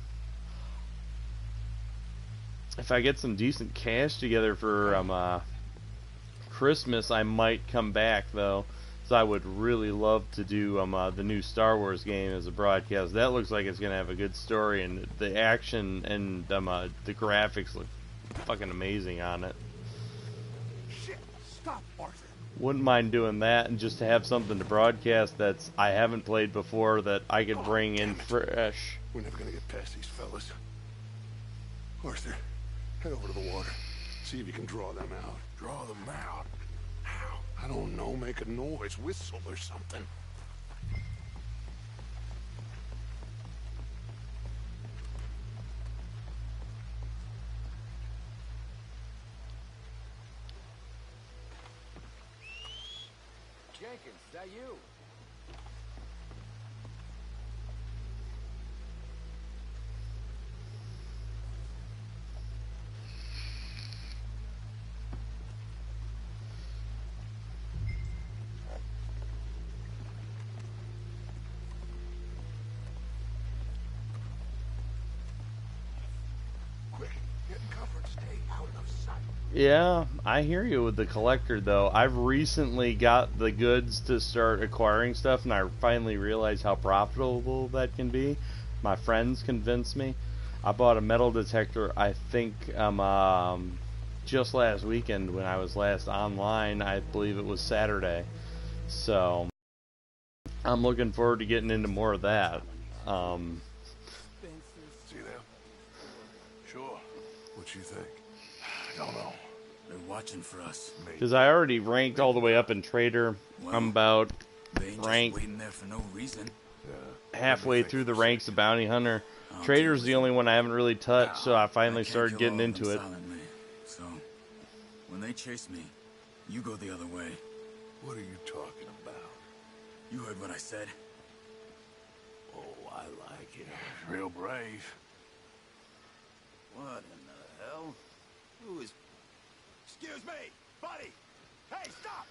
If I get some decent cash together for Christmas, I might come back though. So I would really love to do the new Star Wars game as a broadcast. That looks like it's gonna have a good story, and the action and the graphics look fucking amazing on it. Shit, stop, Arthur. Wouldn't mind doing that, and just to have something to broadcast that's I haven't played before that I could bring in fresh. We're never gonna get past these fellas. Arthur, head over to the water. See if you can draw them out. Draw them out? How? I don't know. Make a noise, whistle or something. Jenkins, is that you? Quick, get in cover. Yeah, I hear you with the collector, though. I've recently got the goods to start acquiring stuff, and I finally realized how profitable that can be. My friends convinced me. I bought a metal detector, I think, just last weekend when I was last online. I believe it was Saturday. So, I'm looking forward to getting into more of that. See them? Sure. What you think? I don't know. They're watching for us. Because I already ranked all the way up in Trader. I'm about rank Waiting there for no reason. halfway through the ranks of Bounty Hunter. Trader's the only one I haven't really touched, so I finally started getting into it. So, when they chase me, you go the other way. What are you talking about? You heard what I said. Oh, I like it. Real brave. What in the hell? Who is... Excuse me, buddy! Hey, stop!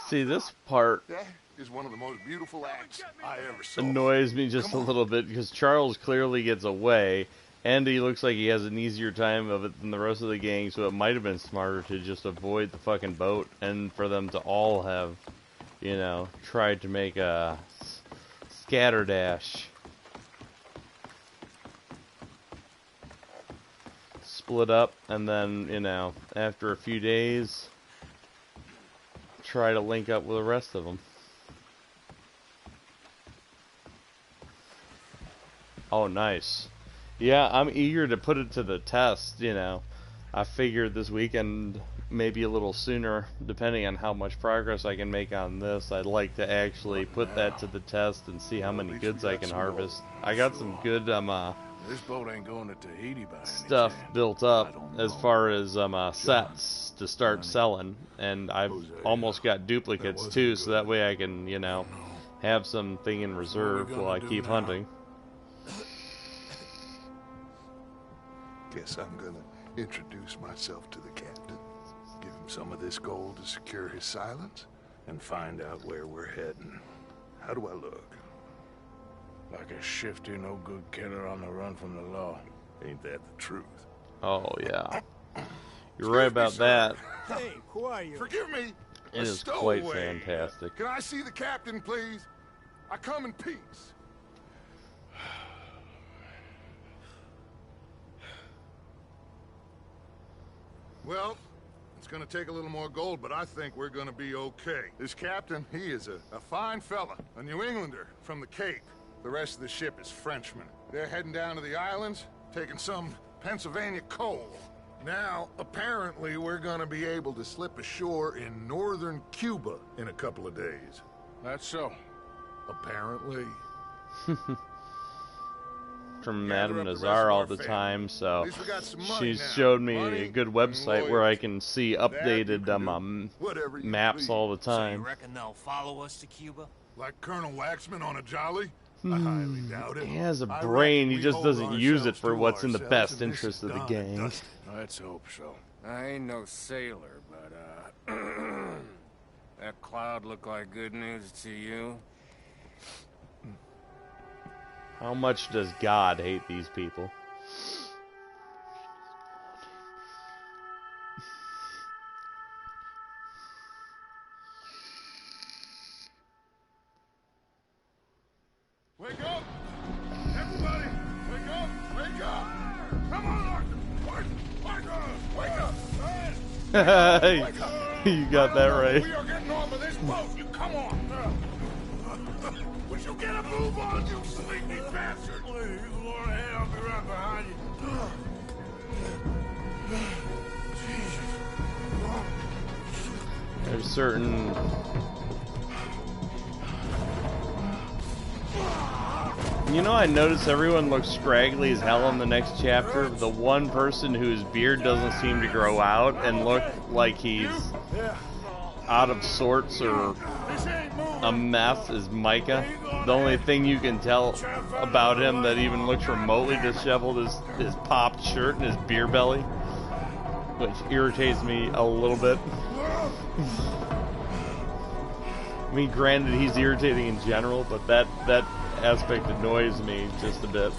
See, this part That is one of the most beautiful acts I ever saw. annoys me just a little bit because Charles clearly gets away, and he looks like he has an easier time of it than the rest of the gang, so it might have been smarter to just avoid the fucking boat and for them to all have, you know, tried to make a scatterdash. Split up, and then, you know, after a few days, try to link up with the rest of them. Oh, nice. Yeah, I'm eager to put it to the test, you know. I figured this weekend, maybe a little sooner, depending on how much progress I can make on this, I'd like to actually put that to the test and see how many goods I can harvest. I got some good, This boat ain't going to Tahiti by any stuff chance. built up as far as sets to start selling, and I've almost got duplicates too, so that way I can, you know, have something in reserve while I keep hunting. Guess I'm gonna introduce myself to the captain. Give him some of this gold to secure his silence, and find out where we're heading. How do I look? Like a shifty, no-good killer on the run from the law. Ain't that the truth? Oh, yeah. You're right about that. Hey, who are you? Forgive me. It is quite fantastic. Can I see the captain, please? I come in peace. Well, it's gonna take a little more gold, but I think we're gonna be okay. This captain, he is a fine fella, a New Englander from the Cape. The rest of the ship is Frenchmen. They're heading down to the islands, taking some Pennsylvania coal. Now, apparently, we're gonna be able to slip ashore in northern Cuba in a couple of days. That's so. Apparently. From Madame Nazar all the time, so she showed me a good website where I can see updated maps all the So you time. reckon they'll follow us to Cuba? Like Colonel Waxman on a jolly? I highly doubt it. He has a I brain, reckon he we just hold doesn't use it ourselves for to what's in the ourselves, best and this interest is of the done and gang. dusted. Let's hope so. I ain't no sailor, but, that cloud look like good news to you? How much does God hate these people? Wake up! Everybody! Wake up! Wake up! Come on, Arthur! Wake up! Wake up! You got that right. We are getting off of this boat! You come on! Would you get a move on, you sleepy bastard? Please, go ahead. I'll be right behind you. There's certain... You know, I noticed everyone looks scraggly as hell in the next chapter. The one person whose beard doesn't seem to grow out and look like he's out of sorts or a mess is Micah. The only thing you can tell about him that even looks remotely disheveled is his popped shirt and his beer belly, which irritates me a little bit. I mean, granted, he's irritating in general, but that aspect annoys me just a bit.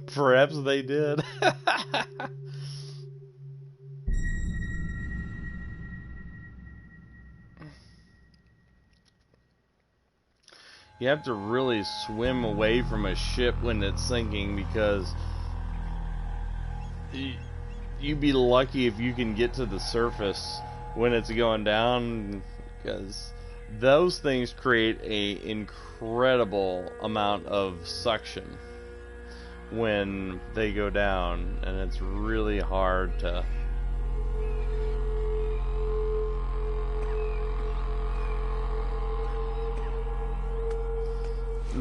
Perhaps they did. You have to really swim away from a ship when it's sinking, because you'd be lucky if you can get to the surface when it's going down, because those things create an incredible amount of suction when they go down, and it's really hard to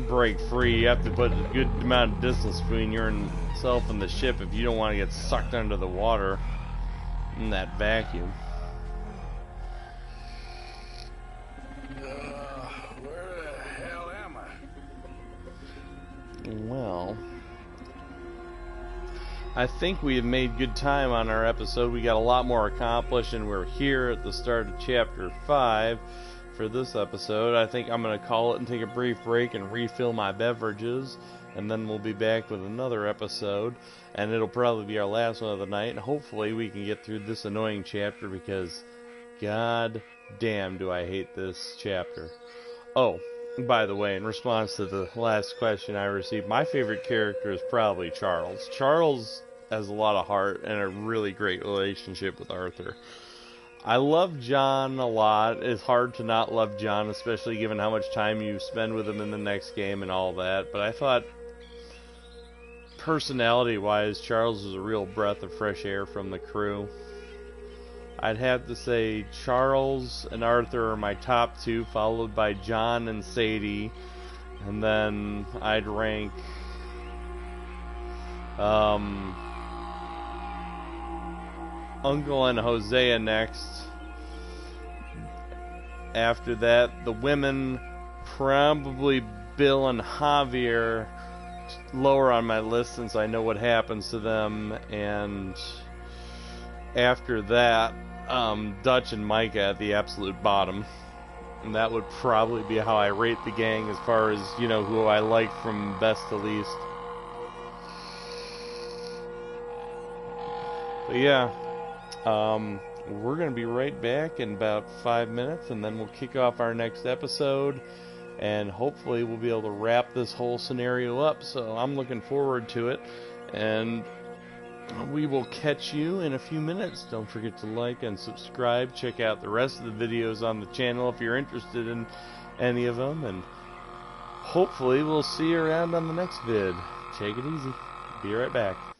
break free. You have to put a good amount of distance between yourself and the ship if you don't want to get sucked under the water in that vacuum. Where the hell am I? Well, I think we have made good time on our episode. We got a lot more accomplished, and we're here at the start of chapter 5 for this episode. I think I'm going to call it and take a brief break and refill my beverages, and then we'll be back with another episode, and it'll probably be our last one of the night, and hopefully we can get through this annoying chapter, because god damn do I hate this chapter. Oh, by the way, in response to the last question I received, my favorite character is probably Charles. Charles has a lot of heart and a really great relationship with Arthur. I love John a lot. It's hard to not love John, especially given how much time you spend with him in the next game and all that. But I thought, personality-wise, Charles was a real breath of fresh air from the crew. I'd have to say Charles and Arthur are my top two, followed by John and Sadie. And then I'd rank Uncle and Hosea next. After that, the women, probably Bill and Javier, lower on my list since I know what happens to them. And after that, Dutch and Micah at the absolute bottom. And that would probably be how I rate the gang as far as, you know, who I like from best to least. But yeah, we're going to be right back in about 5 minutes, and then we'll kick off our next episode, and hopefully we'll be able to wrap this whole scenario up. So I'm looking forward to it, and we will catch you in a few minutes. Don't forget to like and subscribe. Check out the rest of the videos on the channel if you're interested in any of them, and hopefully we'll see you around on the next vid. Take it easy. Be right back.